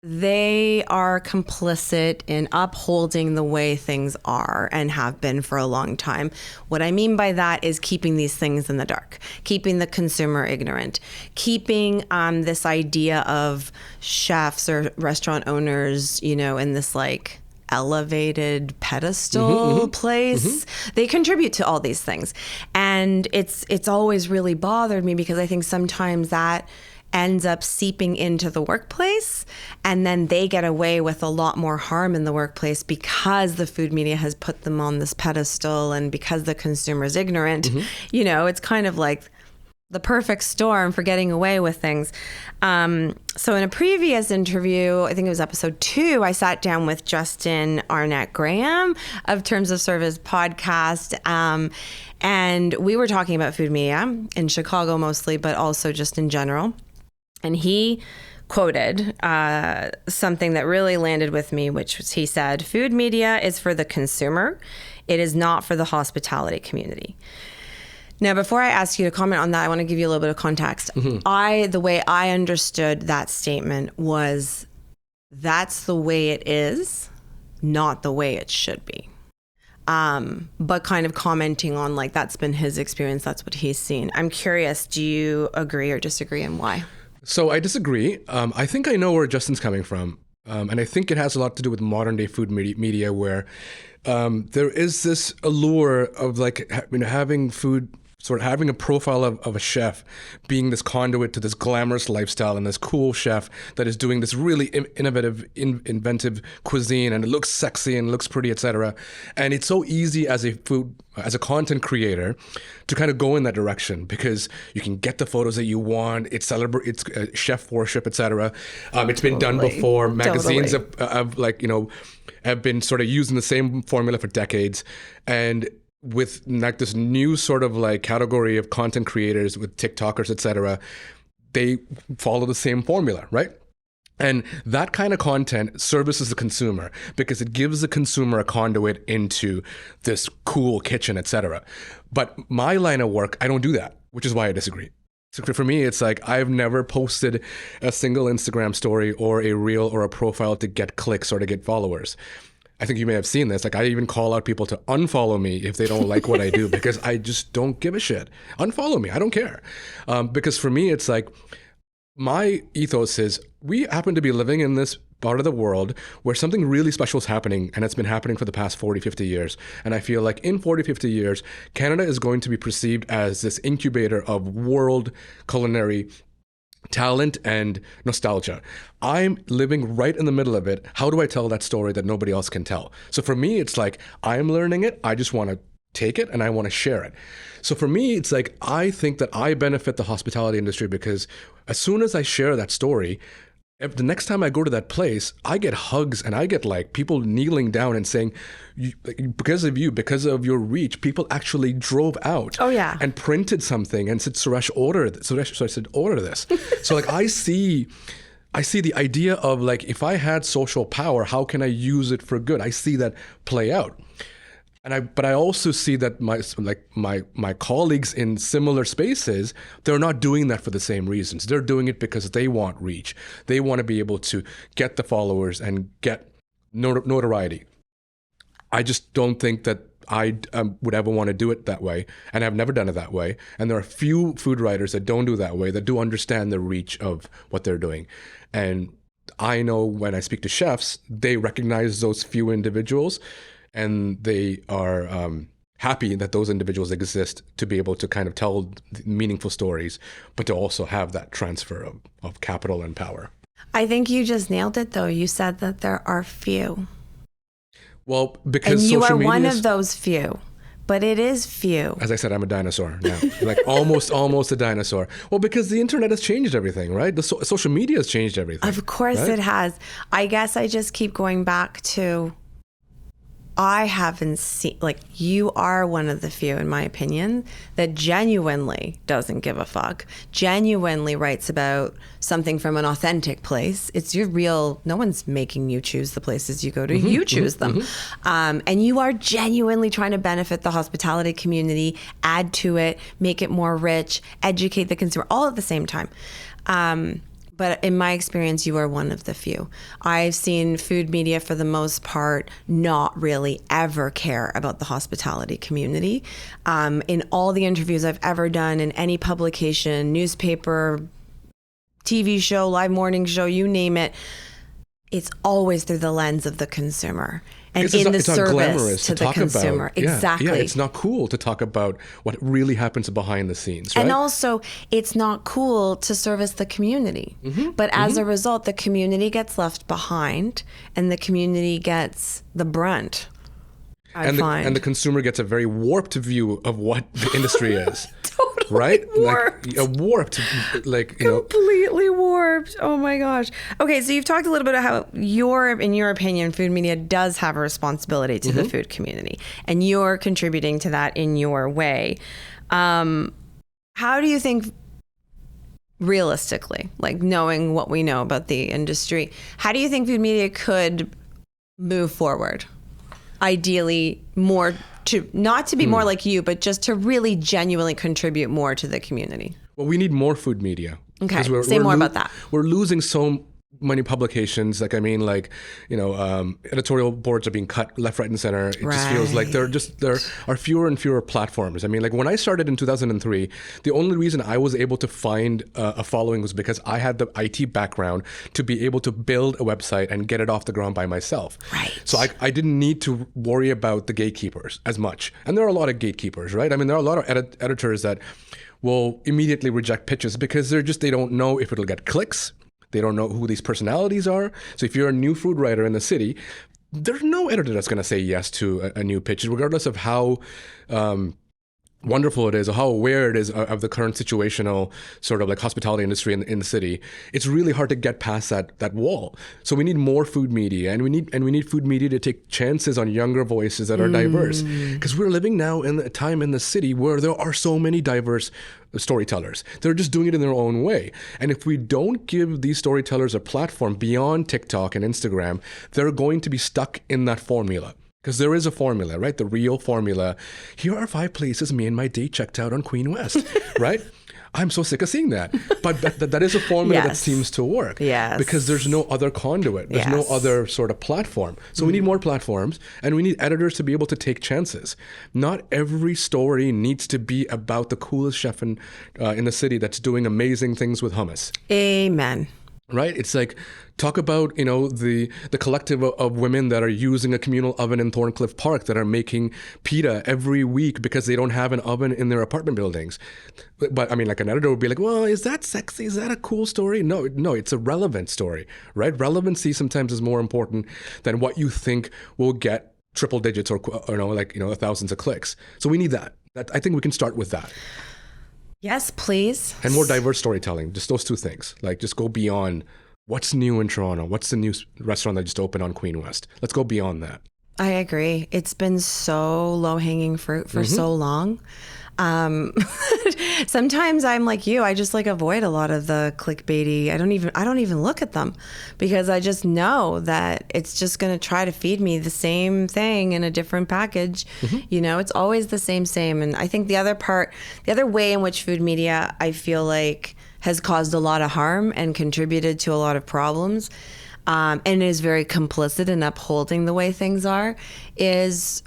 [SPEAKER 1] they are complicit in upholding the way things are and have been for a long time. What I mean by that is keeping these things in the dark, keeping the consumer ignorant, keeping this idea of chefs or restaurant owners, in this like elevated pedestal place. They contribute to all these things. And it's always really bothered me because I think sometimes that ends up seeping into the workplace, and then they get away with a lot more harm in the workplace because the food media has put them on this pedestal and because the consumer is ignorant. It's kind of like the perfect storm for getting away with things. So in a previous interview, I think it was episode 2, I sat down with Justin Arnett-Graham of Terms of Service podcast. And we were talking about food media in Chicago mostly, but also just in general. And he quoted something that really landed with me, which was, he said, "Food media is for the consumer. It is not for the hospitality community." Now, before I ask you to comment on that, I want to give you a little bit of context. The way I understood that statement was, that's the way it is, not the way it should be. But kind of commenting on like, that's been his experience, that's what he's seen. I'm curious, do you agree or disagree, and why?
[SPEAKER 2] So I disagree. I think I know where Justin's coming from. And I think it has a lot to do with modern day food media where there is this allure of like having food, sort of having a profile of a chef being this conduit to this glamorous lifestyle and this cool chef that is doing this really innovative, inventive cuisine, and it looks sexy and looks pretty, etc. And it's so easy as a content creator to kind of go in that direction because you can get the photos that you want. It's chef worship, etc. It's been done before. Magazines have been sort of using the same formula for decades, and with like this new sort of like category of content creators with TikTokers, etc., they follow the same formula, right? And that kind of content services the consumer because it gives the consumer a conduit into this cool kitchen, etc. But my line of work, I don't do that, which is why I disagree. So for me, it's like I've never posted a single Instagram story or a reel or a profile to get clicks or to get followers. I think you may have seen this. Like I even call out people to unfollow me if they don't like what I do because I just don't give a shit. Unfollow me. I don't care. Because for me, it's like my ethos is we happen to be living in this part of the world where something really special is happening, and it's been happening for the past 40, 50 years. And I feel like in 40, 50 years, Canada is going to be perceived as this incubator of world culinary talent and nostalgia. I'm living right in the middle of it. How do I tell that story that nobody else can tell? So for me, it's like I'm learning it. I just want to take it and I want to share it. So for me, it's like I think that I benefit the hospitality industry because as soon as I share that story, if the next time I go to that place, I get hugs and I get like people kneeling down and saying, because of you, because of your reach, people actually drove out and printed something and said, Suresh, order this. So I said, order this. So like I see the idea of like, if I had social power, how can I use it for good? I see that play out. But I also see that my colleagues in similar spaces, they're not doing that for the same reasons. They're doing it because they want reach. They want to be able to get the followers and get notoriety. I just don't think that I would ever want to do it that way, and I've never done it that way. And there are few food writers that don't do that way, that do understand the reach of what they're doing. And I know when I speak to chefs, they recognize those few individuals, and they are happy that those individuals exist to be able to kind of tell meaningful stories, but to also have that transfer of capital and power.
[SPEAKER 1] I think you just nailed it, though. You said that there are few.
[SPEAKER 2] Well, because
[SPEAKER 1] and you
[SPEAKER 2] social
[SPEAKER 1] are one
[SPEAKER 2] media
[SPEAKER 1] of those few, but it is few.
[SPEAKER 2] As I said, I'm a dinosaur now, like almost a dinosaur. Well, because the internet has changed everything, right? The social media has changed everything.
[SPEAKER 1] Of course, right? It has. I guess I just keep going back to I haven't seen, like, you are one of the few, in my opinion, that genuinely doesn't give a fuck, genuinely writes about something from an authentic place. It's your real, no one's making you choose the places you go to, you choose them. And you are genuinely trying to benefit the hospitality community, add to it, make it more rich, educate the consumer, all at the same time. But in my experience, you are one of the few. I've seen food media, for the most part, not really ever care about the hospitality community. In all the interviews I've ever done, in any publication, newspaper, TV show, live morning show, you name it, it's always through the lens of the consumer. And in the service to the consumer. Exactly.
[SPEAKER 2] Yeah, it's not cool to talk about what really happens behind the scenes, right?
[SPEAKER 1] And also, it's not cool to service the community. But as a result, the community gets left behind and the community gets the brunt.
[SPEAKER 2] And the consumer gets a very warped view of what the industry is.
[SPEAKER 1] Totally
[SPEAKER 2] right?
[SPEAKER 1] Warped.
[SPEAKER 2] Like, warped, like,
[SPEAKER 1] completely warped. Oh my gosh. Okay, so you've talked a little bit about how in your opinion, food media does have a responsibility to the food community, and you're contributing to that in your way. How do you think, realistically, like knowing what we know about the industry, how do you think food media could move forward? Ideally, more to not to be more like you, but just to really genuinely contribute more to the community.
[SPEAKER 2] Well, we need more food media.
[SPEAKER 1] Okay, say more about that.
[SPEAKER 2] We're losing so many publications. Like, I mean, like, editorial boards are being cut left, right, and center. It just feels like there are fewer and fewer platforms. I mean, like when I started in 2003, the only reason I was able to find a following was because I had the IT background to be able to build a website and get it off the ground by myself.
[SPEAKER 1] Right.
[SPEAKER 2] So I didn't need to worry about the gatekeepers as much. And there are a lot of gatekeepers, right? I mean, there are a lot of editors that will immediately reject pitches because they don't know if it'll get clicks. They don't know who these personalities are. So if you're a new food writer in the city, there's no editor that's going to say yes to a new pitch, regardless of how wonderful it is or how aware it is of the current situational sort of like hospitality industry in the city. It's really hard to get past that wall. So we need more food media, and we need food media to take chances on younger voices that are diverse, because we're living now in a time in the city where there are so many diverse storytellers. They're just doing it in their own way. And if we don't give these storytellers a platform beyond TikTok and Instagram, they're going to be stuck in that formula. Because there is a formula, right? The real formula. Here are 5 places me and my date checked out on Queen West, right? I'm so sick of seeing that. But that is a formula that seems to work.
[SPEAKER 1] Yes.
[SPEAKER 2] Because there's no other conduit. There's no other sort of platform. So we need more platforms, and we need editors to be able to take chances. Not every story needs to be about the coolest chef in the city that's doing amazing things with hummus.
[SPEAKER 1] Amen.
[SPEAKER 2] Right? It's like, talk about, the collective of women that are using a communal oven in Thorncliffe Park that are making pita every week because they don't have an oven in their apartment buildings. But I mean, like an editor would be like, well, is that sexy? Is that a cool story? No, it's a relevant story, right? Relevancy sometimes is more important than what you think will get triple digits or thousands of clicks. So we need that. I think we can start with that.
[SPEAKER 1] Yes, please.
[SPEAKER 2] And more diverse storytelling, just those 2 things. Like, just go beyond what's new in Toronto. What's the new restaurant that just opened on Queen West? Let's go beyond that.
[SPEAKER 1] I agree. It's been so low-hanging fruit for so long. Sometimes I'm like you. I just avoid a lot of the clickbaity. I don't even look at them, because I just know that it's just going to try to feed me the same thing in a different package. It's always the same. And I think the other way in which food media, I feel like, has caused a lot of harm and contributed to a lot of problems, and is very complicit in upholding the way things are, is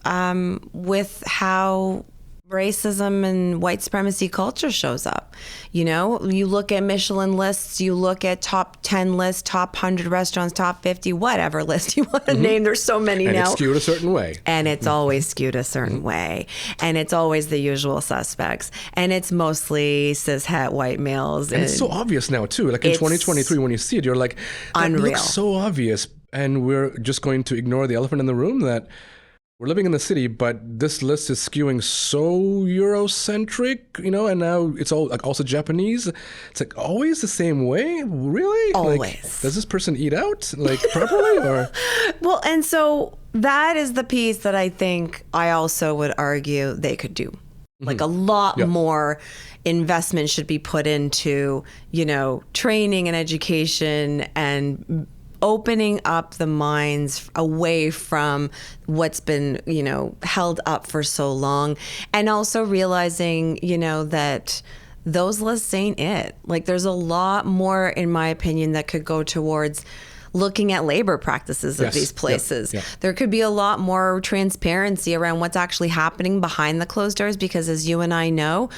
[SPEAKER 1] with how racism and white supremacy culture shows up. You look at Michelin lists, you look at top 10 lists, top 100 restaurants, top 50, whatever list you want to name. There's so many
[SPEAKER 2] and
[SPEAKER 1] now.
[SPEAKER 2] It's skewed a certain way.
[SPEAKER 1] And it's always skewed a certain way. And it's always the usual suspects. And it's mostly cis-het white males.
[SPEAKER 2] And it's so obvious now, too. Like in 2023, when you see it, you're like, that
[SPEAKER 1] unreal.
[SPEAKER 2] Looks so obvious. And we're just going to ignore the elephant in the room that we're living in the city, but this list is skewing so Eurocentric, and now it's all like also Japanese. It's like always the same way, really?
[SPEAKER 1] Always.
[SPEAKER 2] Like, does this person eat out like properly, or?
[SPEAKER 1] Well, and so that is the piece that I think I also would argue they could do. Like a lot more investment should be put into, training and education and opening up the minds away from what's been, held up for so long. And also realizing, that those lists ain't it. Like there's a lot more, in my opinion, that could go towards looking at labor practices of these places. There could be a lot more transparency around what's actually happening behind the closed doors, because as you and I know,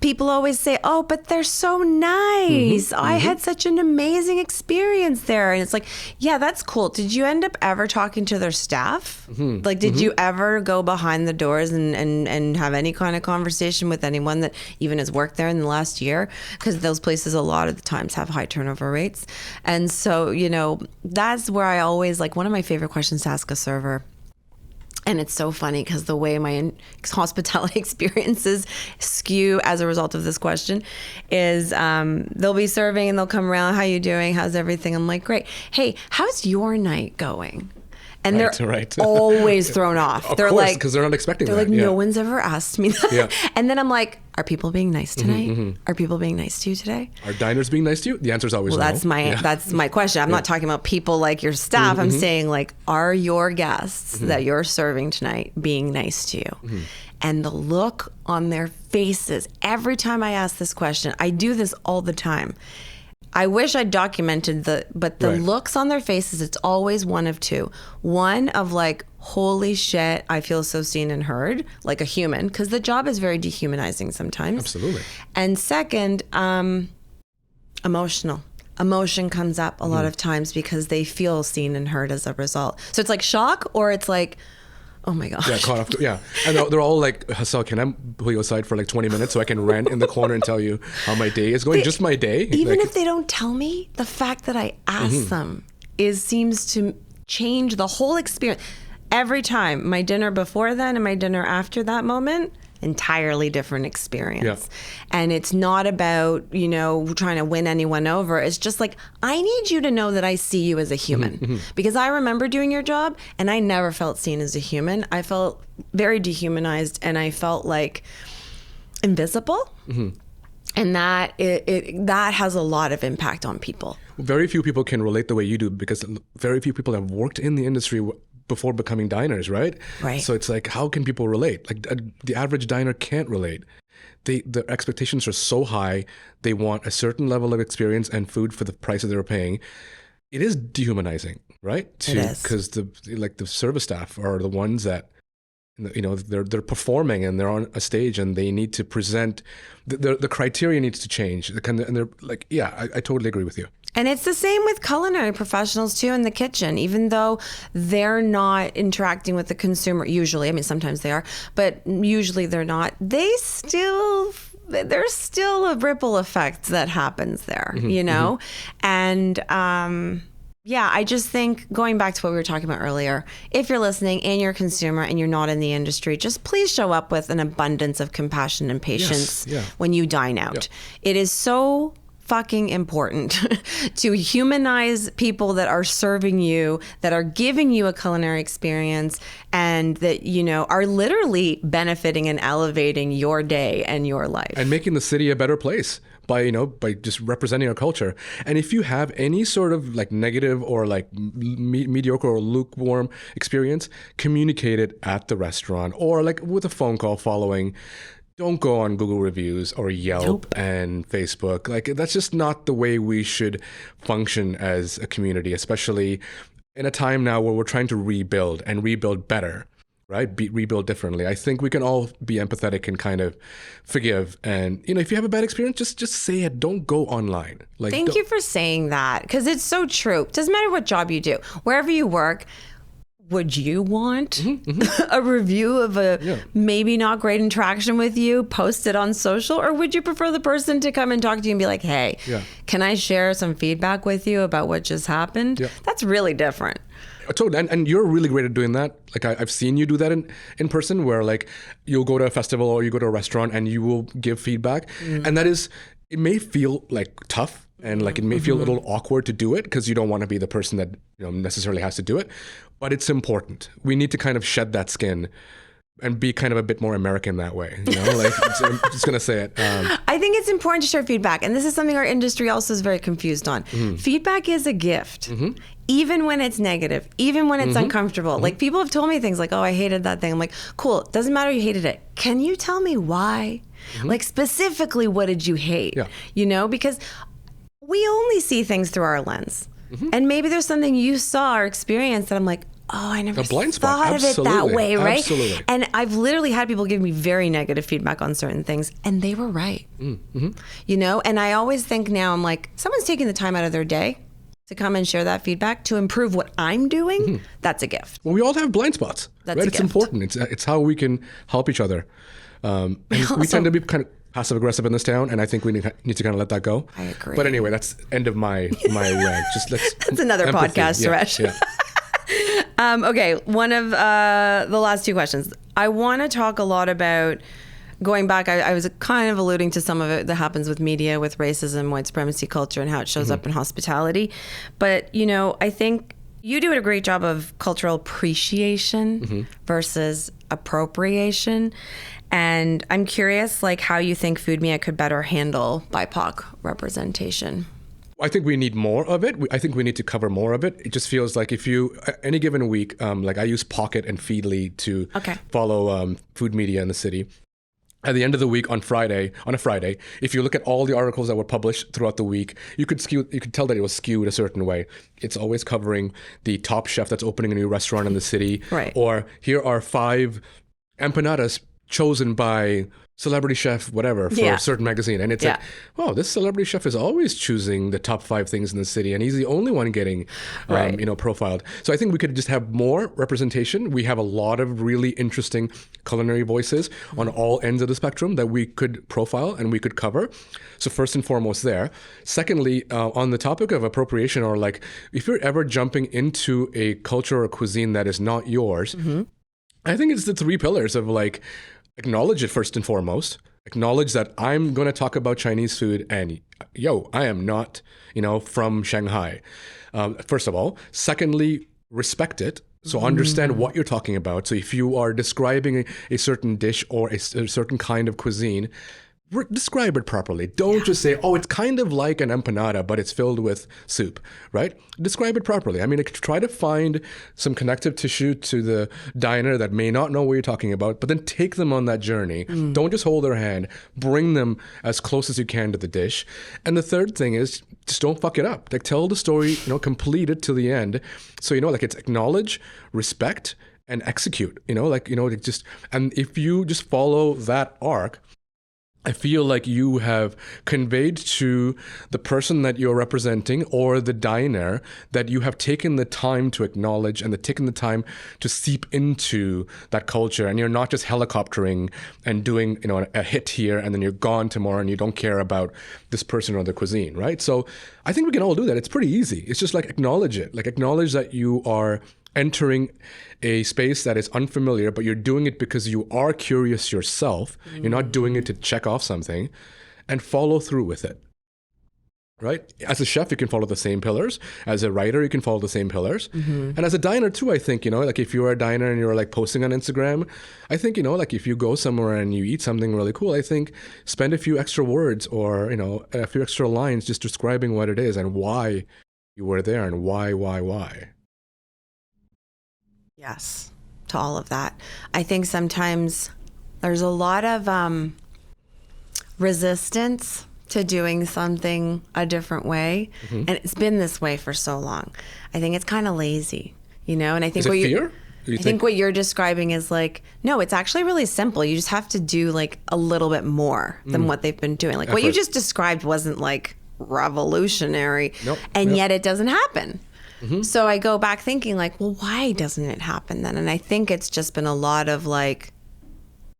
[SPEAKER 1] people always say, oh, but they're so nice. I had such an amazing experience there. And it's like, yeah, that's cool. Did you end up ever talking to their staff? Like, did you ever go behind the doors and have any kind of conversation with anyone that even has worked there in the last year? Because those places a lot of the times have high turnover rates. And so, that's where I always, like, one of my favorite questions to ask a server. And it's so funny because the way my hospitality experiences skew as a result of this question is they'll be serving and they'll come around, how you doing? How's everything? I'm like, great. Hey, how's your night going? And they're always thrown off.
[SPEAKER 2] They're
[SPEAKER 1] like,
[SPEAKER 2] because they're not expecting that.
[SPEAKER 1] They're like, no one's ever asked me that. And then I'm like, are people being nice tonight? Are people being nice to you today?
[SPEAKER 2] Are diners being nice to you? The answer is always no.
[SPEAKER 1] That's my question. I'm not talking about people like your staff. I'm saying, like, are your guests that you're serving tonight being nice to you? And the look on their faces every time I ask this question, I do this all the time. I wish I documented but the looks on their faces, it's always one of two. One of like, holy shit, I feel so seen and heard, like a human, because the job is very dehumanizing sometimes.
[SPEAKER 2] Absolutely.
[SPEAKER 1] And second, emotional. Emotion comes up a lot of times because they feel seen and heard as a result. So it's like shock, or it's like, oh my gosh.
[SPEAKER 2] Yeah, caught off. Yeah. And they're all like, Hassel, can I pull you aside for like 20 minutes so I can rant in the corner and tell you how my day is going? Just my day.
[SPEAKER 1] Even if they don't tell me, the fact that I ask them seems to change the whole experience. Every time, my dinner before then and my dinner after that moment, entirely different experience. And it's not about, trying to win anyone over. It's just like, I need you to know that I see you as a human. Because I remember doing your job and I never felt seen as a human. I felt very dehumanized and I felt like invisible. And that that has a lot of impact on people.
[SPEAKER 2] Very few people can relate the way you do, because very few people have worked in the industry before becoming diners, right?
[SPEAKER 1] Right.
[SPEAKER 2] So it's like, how can people relate? Like the average diner can't relate. The expectations are so high. They want a certain level of experience and food for the price that they're paying. It is dehumanizing, right?
[SPEAKER 1] It is.
[SPEAKER 2] Because the service staff are the ones that, they're performing and they're on a stage and they need to present. The criteria needs to change. And they're like, I totally agree with you.
[SPEAKER 1] And it's the same with culinary professionals too in the kitchen, even though they're not interacting with the consumer usually. I mean, sometimes they are, but usually they're not. There's still a ripple effect that happens there, And I just think, going back to what we were talking about earlier, if you're listening and you're a consumer and you're not in the industry, just please show up with an abundance of compassion and patience when you dine out. It is so fucking important to humanize people that are serving you, that are giving you a culinary experience, and that, are literally benefiting and elevating your day and your life.
[SPEAKER 2] And making the city a better place by just representing our culture. And if you have any sort of like negative or like mediocre or lukewarm experience, communicate it at the restaurant or like with a phone call following. Don't go on Google reviews or Yelp and Facebook. Like, that's just not the way we should function as a community, especially in a time now where we're trying to rebuild and rebuild better, right? Rebuild differently. I think we can all be empathetic and kind of forgive. And, if you have a bad experience, just say it. Don't go online.
[SPEAKER 1] Thank you for saying that, because it's so true. It doesn't matter what job you do, wherever you work. would you want a review of a maybe not great interaction with you posted on social? Or would you prefer the person to come and talk to you and be like, hey, can I share some feedback with you about what just happened? That's really different.
[SPEAKER 2] Totally. And you're really great at doing that. Like I've seen you do that in person, where like you'll go to a festival or you go to a restaurant and you will give feedback. And that is, it may feel like tough and like it may feel a little awkward to do it because you don't want to be the person that necessarily has to do it. But it's important. We need to kind of shed that skin and be kind of a bit more American that way. Like I'm just going to say it.
[SPEAKER 1] I think it's important to share feedback. And this is something our industry also is very confused on. Feedback is a gift. Even when it's negative, even when it's uncomfortable. Like people have told me things like, oh, I hated that thing. I'm like, cool. Doesn't matter you hated it. Can you tell me why? Like specifically, what did you hate? Because we only see things through our lens. And maybe there's something you saw or experienced that I'm like, oh, I never thought of it that way, right?
[SPEAKER 2] Absolutely.
[SPEAKER 1] And I've literally had people give me very negative feedback on certain things, and they were right. And I always think now, I'm like, someone's taking the time out of their day to come and share that feedback to improve what I'm doing. That's a gift.
[SPEAKER 2] Well, we all have blind spots, right? It's important. It's how we can help each other. We tend to be kind of passive aggressive in this town, and I think we need to kind of let that go.
[SPEAKER 1] I agree.
[SPEAKER 2] But anyway, that's end of my rant.
[SPEAKER 1] That's another podcast, Suresh. Okay, one of the last two questions. I want to talk a lot about going back. I was kind of alluding to some of it that happens with media, with racism, white supremacy culture, and how it shows up in hospitality. But I think you do a great job of cultural appreciation versus appropriation. And I'm curious, like, how you think food media could better handle BIPOC representation.
[SPEAKER 2] I think we need more of it. I think we need to cover more of it. It just feels like if you, any given week, like I use Pocket and Feedly to follow food media in the city. At the end of the week on a Friday, if you look at all the articles that were published throughout the week, you could tell that it was skewed a certain way. It's always covering the top chef that's opening a new restaurant in the city.
[SPEAKER 1] Right.
[SPEAKER 2] Or here are 5 empanadas chosen by celebrity chef, whatever, for a certain magazine. And it's like, wow, this celebrity chef is always choosing the top 5 things in the city, and he's the only one getting, profiled. So I think we could just have more representation. We have a lot of really interesting culinary voices on all ends of the spectrum that we could profile and we could cover. So first and foremost there. Secondly, on the topic of appropriation, or like if you're ever jumping into a culture or cuisine that is not yours, I think it's the 3 pillars of like, acknowledge it first and foremost. Acknowledge that I'm going to talk about Chinese food and I am not, from Shanghai. First of all. Secondly, respect it. So understand what you're talking about. So if you are describing a certain dish or a certain kind of cuisine, describe it properly. Don't just say, oh, it's kind of like an empanada, but it's filled with soup, right? Describe it properly. I mean, try to find some connective tissue to the diner that may not know what you're talking about, but then take them on that journey. Don't just hold their hand. Bring them as close as you can to the dish. And the third thing is just don't fuck it up. Like tell the story, complete it to the end. So, like it's acknowledge, respect, and execute, and if you just follow that arc, I feel like you have conveyed to the person that you're representing or the diner that you have taken the time to acknowledge and taken the time to seep into that culture. And you're not just helicoptering and doing, a hit here and then you're gone tomorrow and you don't care about this person or the cuisine, right? So I think we can all do that. It's pretty easy. It's just like acknowledge it. Like acknowledge that you are entering a space that is unfamiliar, but you're doing it because you are curious yourself. You're not doing it to check off something, and follow through with it. Right? As a chef, you can follow the same pillars. As a writer, you can follow the same pillars. And as a diner too, I think, like if you're a diner and you're like posting on Instagram, I think, like if you go somewhere and you eat something really cool, I think spend a few extra words or, a few extra lines just describing what it is and why you were there and why.
[SPEAKER 1] Yes, to all of that. I think sometimes there's a lot of resistance to doing something a different way. And it's been this way for so long. I think it's kind of lazy, and I think what you're describing is like, no, it's actually really simple. You just have to do like a little bit more than what they've been doing. Like what you just described wasn't like revolutionary, yet it doesn't happen. So I go back thinking like, well, why doesn't it happen then? And I think it's just been a lot of like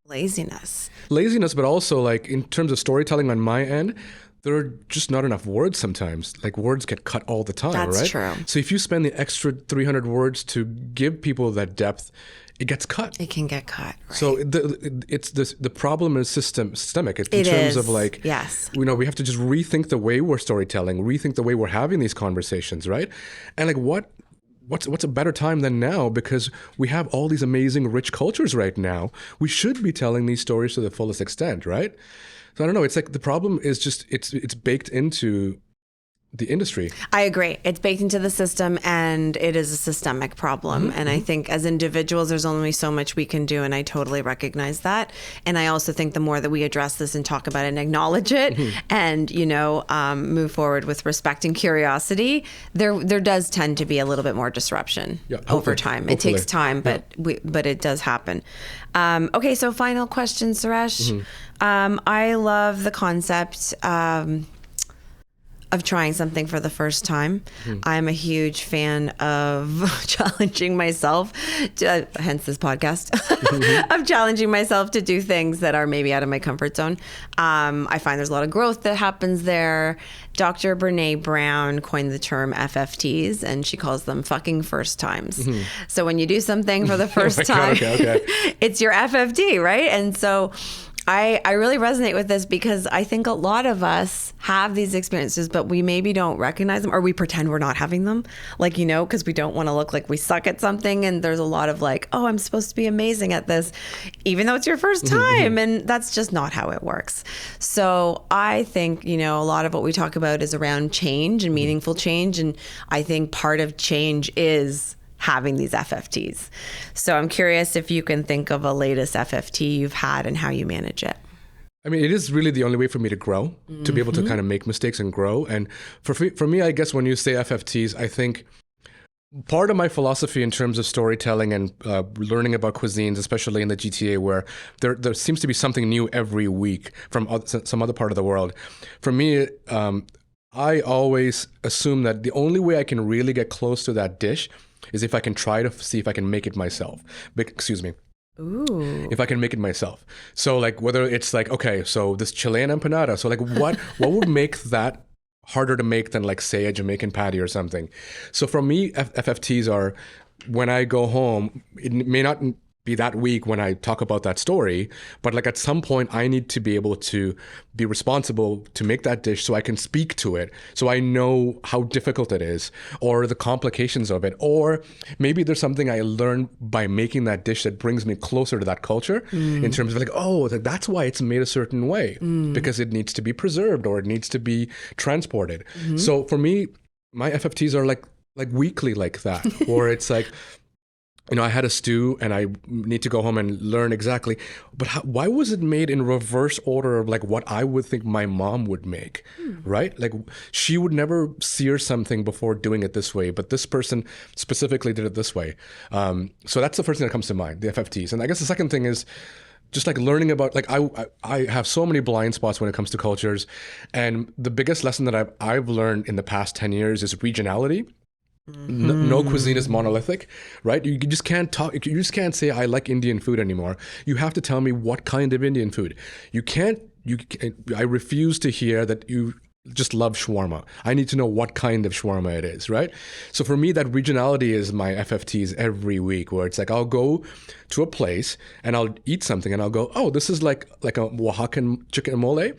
[SPEAKER 1] laziness,
[SPEAKER 2] but also like in terms of storytelling on my end, there are just not enough words sometimes. Like words get cut all the time,
[SPEAKER 1] That's
[SPEAKER 2] right?
[SPEAKER 1] true.
[SPEAKER 2] So if you spend the extra 300 words to give people that depth, it gets cut.
[SPEAKER 1] It can get cut. Right?
[SPEAKER 2] So the problem is systemic in
[SPEAKER 1] It
[SPEAKER 2] terms
[SPEAKER 1] is.
[SPEAKER 2] of like,
[SPEAKER 1] Yes.
[SPEAKER 2] we have to just rethink the way we're storytelling, rethink the way we're having these conversations, right? And like what's a better time than now? Because we have all these amazing rich cultures right now. We should be telling these stories to the fullest extent, right? So I don't know. It's like the problem is just it's baked into the industry.
[SPEAKER 1] I agree. It's baked into the system and it is a systemic problem. And I think as individuals, there's only so much we can do. And I totally recognize that. And I also think the more that we address this and talk about it and acknowledge it and, move forward with respect and curiosity, there does tend to be a little bit more disruption over time. It takes time, but it does happen. Okay, so final question, Suresh. I love the concept of trying something for the first time. I'm a huge fan of challenging myself, hence this podcast, of challenging myself to do things that are maybe out of my comfort zone. I find there's a lot of growth that happens there. Dr. Brene Brown coined the term FFTs, and she calls them fucking first times. So when you do something for the first time, it's your FFT, right? And so I really resonate with this because I think a lot of us have these experiences, but we maybe don't recognize them, or we pretend we're not having them, like, because we don't want to look like we suck at something. And there's a lot of like, oh, I'm supposed to be amazing at this, even though it's your first time. And that's just not how it works. So I think, a lot of what we talk about is around change and meaningful change. And I think part of change is having these FFTs. So I'm curious if you can think of a latest FFT you've had and how you manage it.
[SPEAKER 2] I mean, it is really the only way for me to grow, to be able to kind of make mistakes and grow. And for me, I guess when you say FFTs, I think part of my philosophy in terms of storytelling and learning about cuisines, especially in the GTA, where there seems to be something new every week from some other part of the world. For me, I always assume that the only way I can really get close to that dish is if I can try to see if I can make it myself. If I can make it myself. So like whether it's like, okay, so this Chilean empanada. So like what would make that harder to make than like say a Jamaican patty or something? So for me, FFTs are when I go home, it may not be that week when I talk about that story, but like at some point I need to be able to be responsible to make that dish so I can speak to it, so I know how difficult it is or the complications of it, or maybe there's something I learned by making that dish that brings me closer to that culture in terms of like, oh, that's why it's made a certain way because it needs to be preserved or it needs to be transported. So for me, my FFTs are like weekly like that, or it's like, I had a stew and I need to go home and learn exactly, but why was it made in reverse order of like what I would think my mom would make, right? Like she would never sear something before doing it this way, but this person specifically did it this way. So that's the first thing that comes to mind, the FFTs. And I guess the second thing is just like learning about, like I have so many blind spots when it comes to cultures. And the biggest lesson that I've learned in the past 10 years is regionality. No cuisine is monolithic, right? You just can't talk. You just can't say I like Indian food anymore. You have to tell me what kind of Indian food. I refuse to hear that you just love shawarma. I need to know what kind of shawarma it is, right? So for me, that regionality is my FFTs every week, where it's like I'll go to a place and I'll eat something and I'll go, oh, this is like a Oaxacan chicken mole.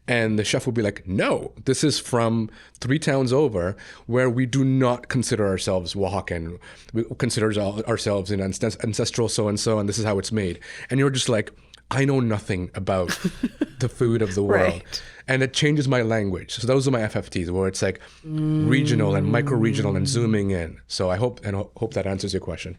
[SPEAKER 2] And the chef will be like, no, this is from 3 towns over where we do not consider ourselves Oaxacan. We consider ourselves an ancestral so-and-so, and this is how it's made. And you're just like, I know nothing about the food of the world. Right. And it changes my language. So those are my FFTs, where it's like regional and micro-regional and zooming in. So I hope that answers your question.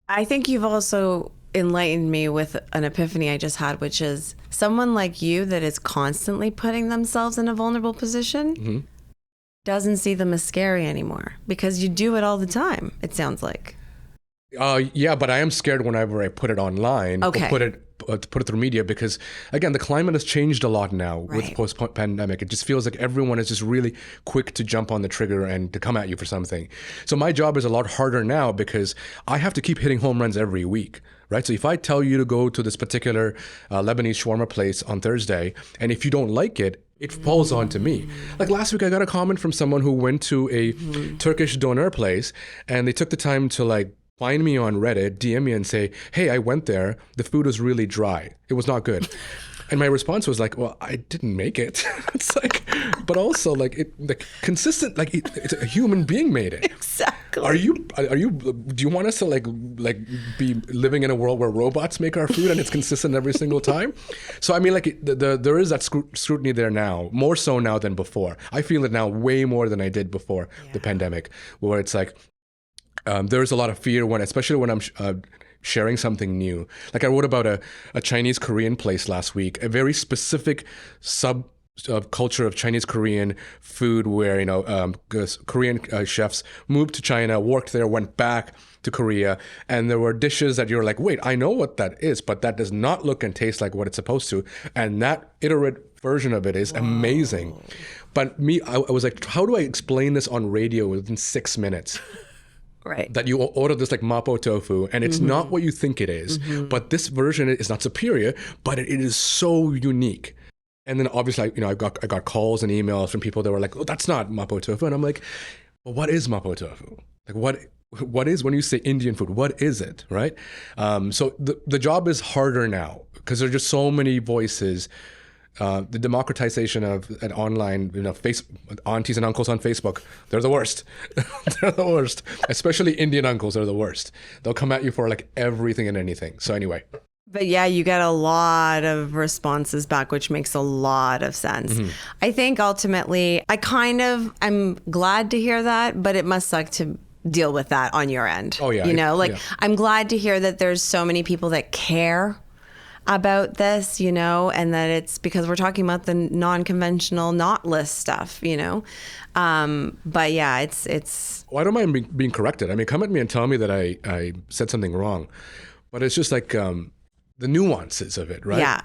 [SPEAKER 1] I think you've also enlightened me with an epiphany I just had, which is someone like you that is constantly putting themselves in a vulnerable position doesn't see them as scary anymore because you do it all the time, it sounds like.
[SPEAKER 2] Yeah, but I am scared whenever I put it online
[SPEAKER 1] Okay.
[SPEAKER 2] or put it through media because, again, the climate has changed a lot now with
[SPEAKER 1] Right.
[SPEAKER 2] post-pandemic. It just feels like everyone is just really quick to jump on the trigger and to come at you for something. So my job is a lot harder now because I have to keep hitting home runs every week, right? So if I tell you to go to this particular Lebanese shawarma place on Thursday, and if you don't like it, it falls onto me. Like last week, I got a comment from someone who went to a Turkish doner place, and they took the time to like find me on Reddit, DM me and say, hey, I went there. The food was really dry. It was not good. And my response was like, well, I didn't make it. It's like, but also like consistent, like it's a human being made it.
[SPEAKER 1] Exactly.
[SPEAKER 2] Do you want us to like be living in a world where robots make our food and it's consistent every single time? So I mean, like there is that scrutiny there now, more so now than before. I feel it now way more than I did before the pandemic, where it's like, there's a lot of fear especially when I'm sharing something new. Like I wrote about a Chinese Korean place last week, a very specific culture of Chinese Korean food where, Korean chefs moved to China, worked there, went back to Korea, and there were dishes that you're like, wait, I know what that is, but that does not look and taste like what it's supposed to. And that iterate version of it is amazing. But I was like, how do I explain this on radio within 6 minutes?
[SPEAKER 1] Right.
[SPEAKER 2] That you order this like mapo tofu and it's not what you think it is, but this version is not superior, but it is so unique. And then obviously, I got calls and emails from people that were like, oh, that's not mapo tofu. And I'm like, well, what is mapo tofu? Like what is, when you say Indian food, what is it, right? So the job is harder now because there are just so many voices. The democratization of an online, aunties and uncles on Facebook, they're the worst. They're the worst. Especially Indian uncles are the worst. They'll come at you for like everything and anything. So anyway.
[SPEAKER 1] But yeah, you get a lot of responses back, which makes a lot of sense. I think ultimately, I'm glad to hear that, but it must suck to deal with that on your end.
[SPEAKER 2] Oh yeah.
[SPEAKER 1] I'm glad to hear that there's so many people that care about this, and that it's because we're talking about the non-conventional, not list stuff, but yeah, it's.
[SPEAKER 2] Well, I don't mind being corrected. I mean, come at me and tell me that I said something wrong, but it's just like the nuances of it, right?
[SPEAKER 1] Yeah.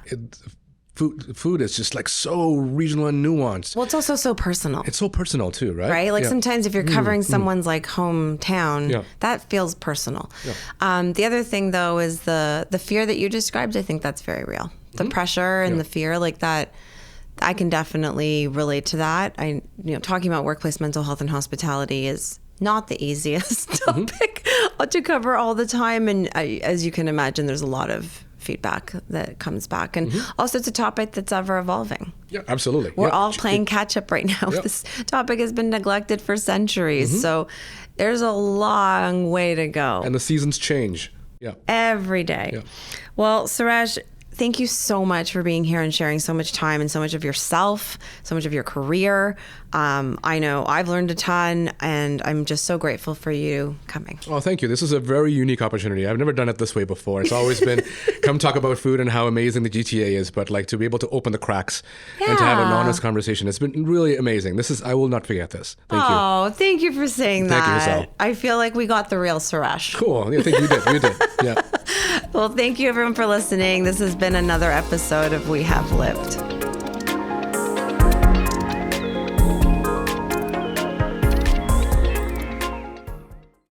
[SPEAKER 2] Food is just like so regional and nuanced.
[SPEAKER 1] Well, it's also so personal.
[SPEAKER 2] It's so personal too, right?
[SPEAKER 1] Right? Like sometimes if you're covering someone's like hometown, that feels personal. Yeah. The other thing though is the fear that you described. I think that's very real. The pressure and the fear like that. I can definitely relate to that. Talking about workplace mental health and hospitality is not the easiest topic to cover all the time. And as you can imagine, there's a lot of feedback that comes back. And also it's a topic that's ever evolving.
[SPEAKER 2] Yeah, absolutely.
[SPEAKER 1] We're all playing catch up right now. Yep. This topic has been neglected for centuries. So there's a long way to go.
[SPEAKER 2] And the seasons change. Yeah.
[SPEAKER 1] Every day.
[SPEAKER 2] Yeah.
[SPEAKER 1] Well, Suresh, thank you so much for being here and sharing so much time and so much of yourself, so much of your career. I know I've learned a ton, and I'm just so grateful for you coming.
[SPEAKER 2] Oh, thank you. This is a very unique opportunity. I've never done it this way before. It's always been come talk about food and how amazing the GTA is, but like to be able to open the cracks and to have an honest conversation. It's been really amazing. I will not forget this. Thank you.
[SPEAKER 1] Oh, thank you for saying that.
[SPEAKER 2] Thank you, Hassel.
[SPEAKER 1] I feel like we got the real Suresh.
[SPEAKER 2] Cool. I think you did. You did. Yeah.
[SPEAKER 1] Well, thank you everyone for listening. This has been another episode of We Have Lived.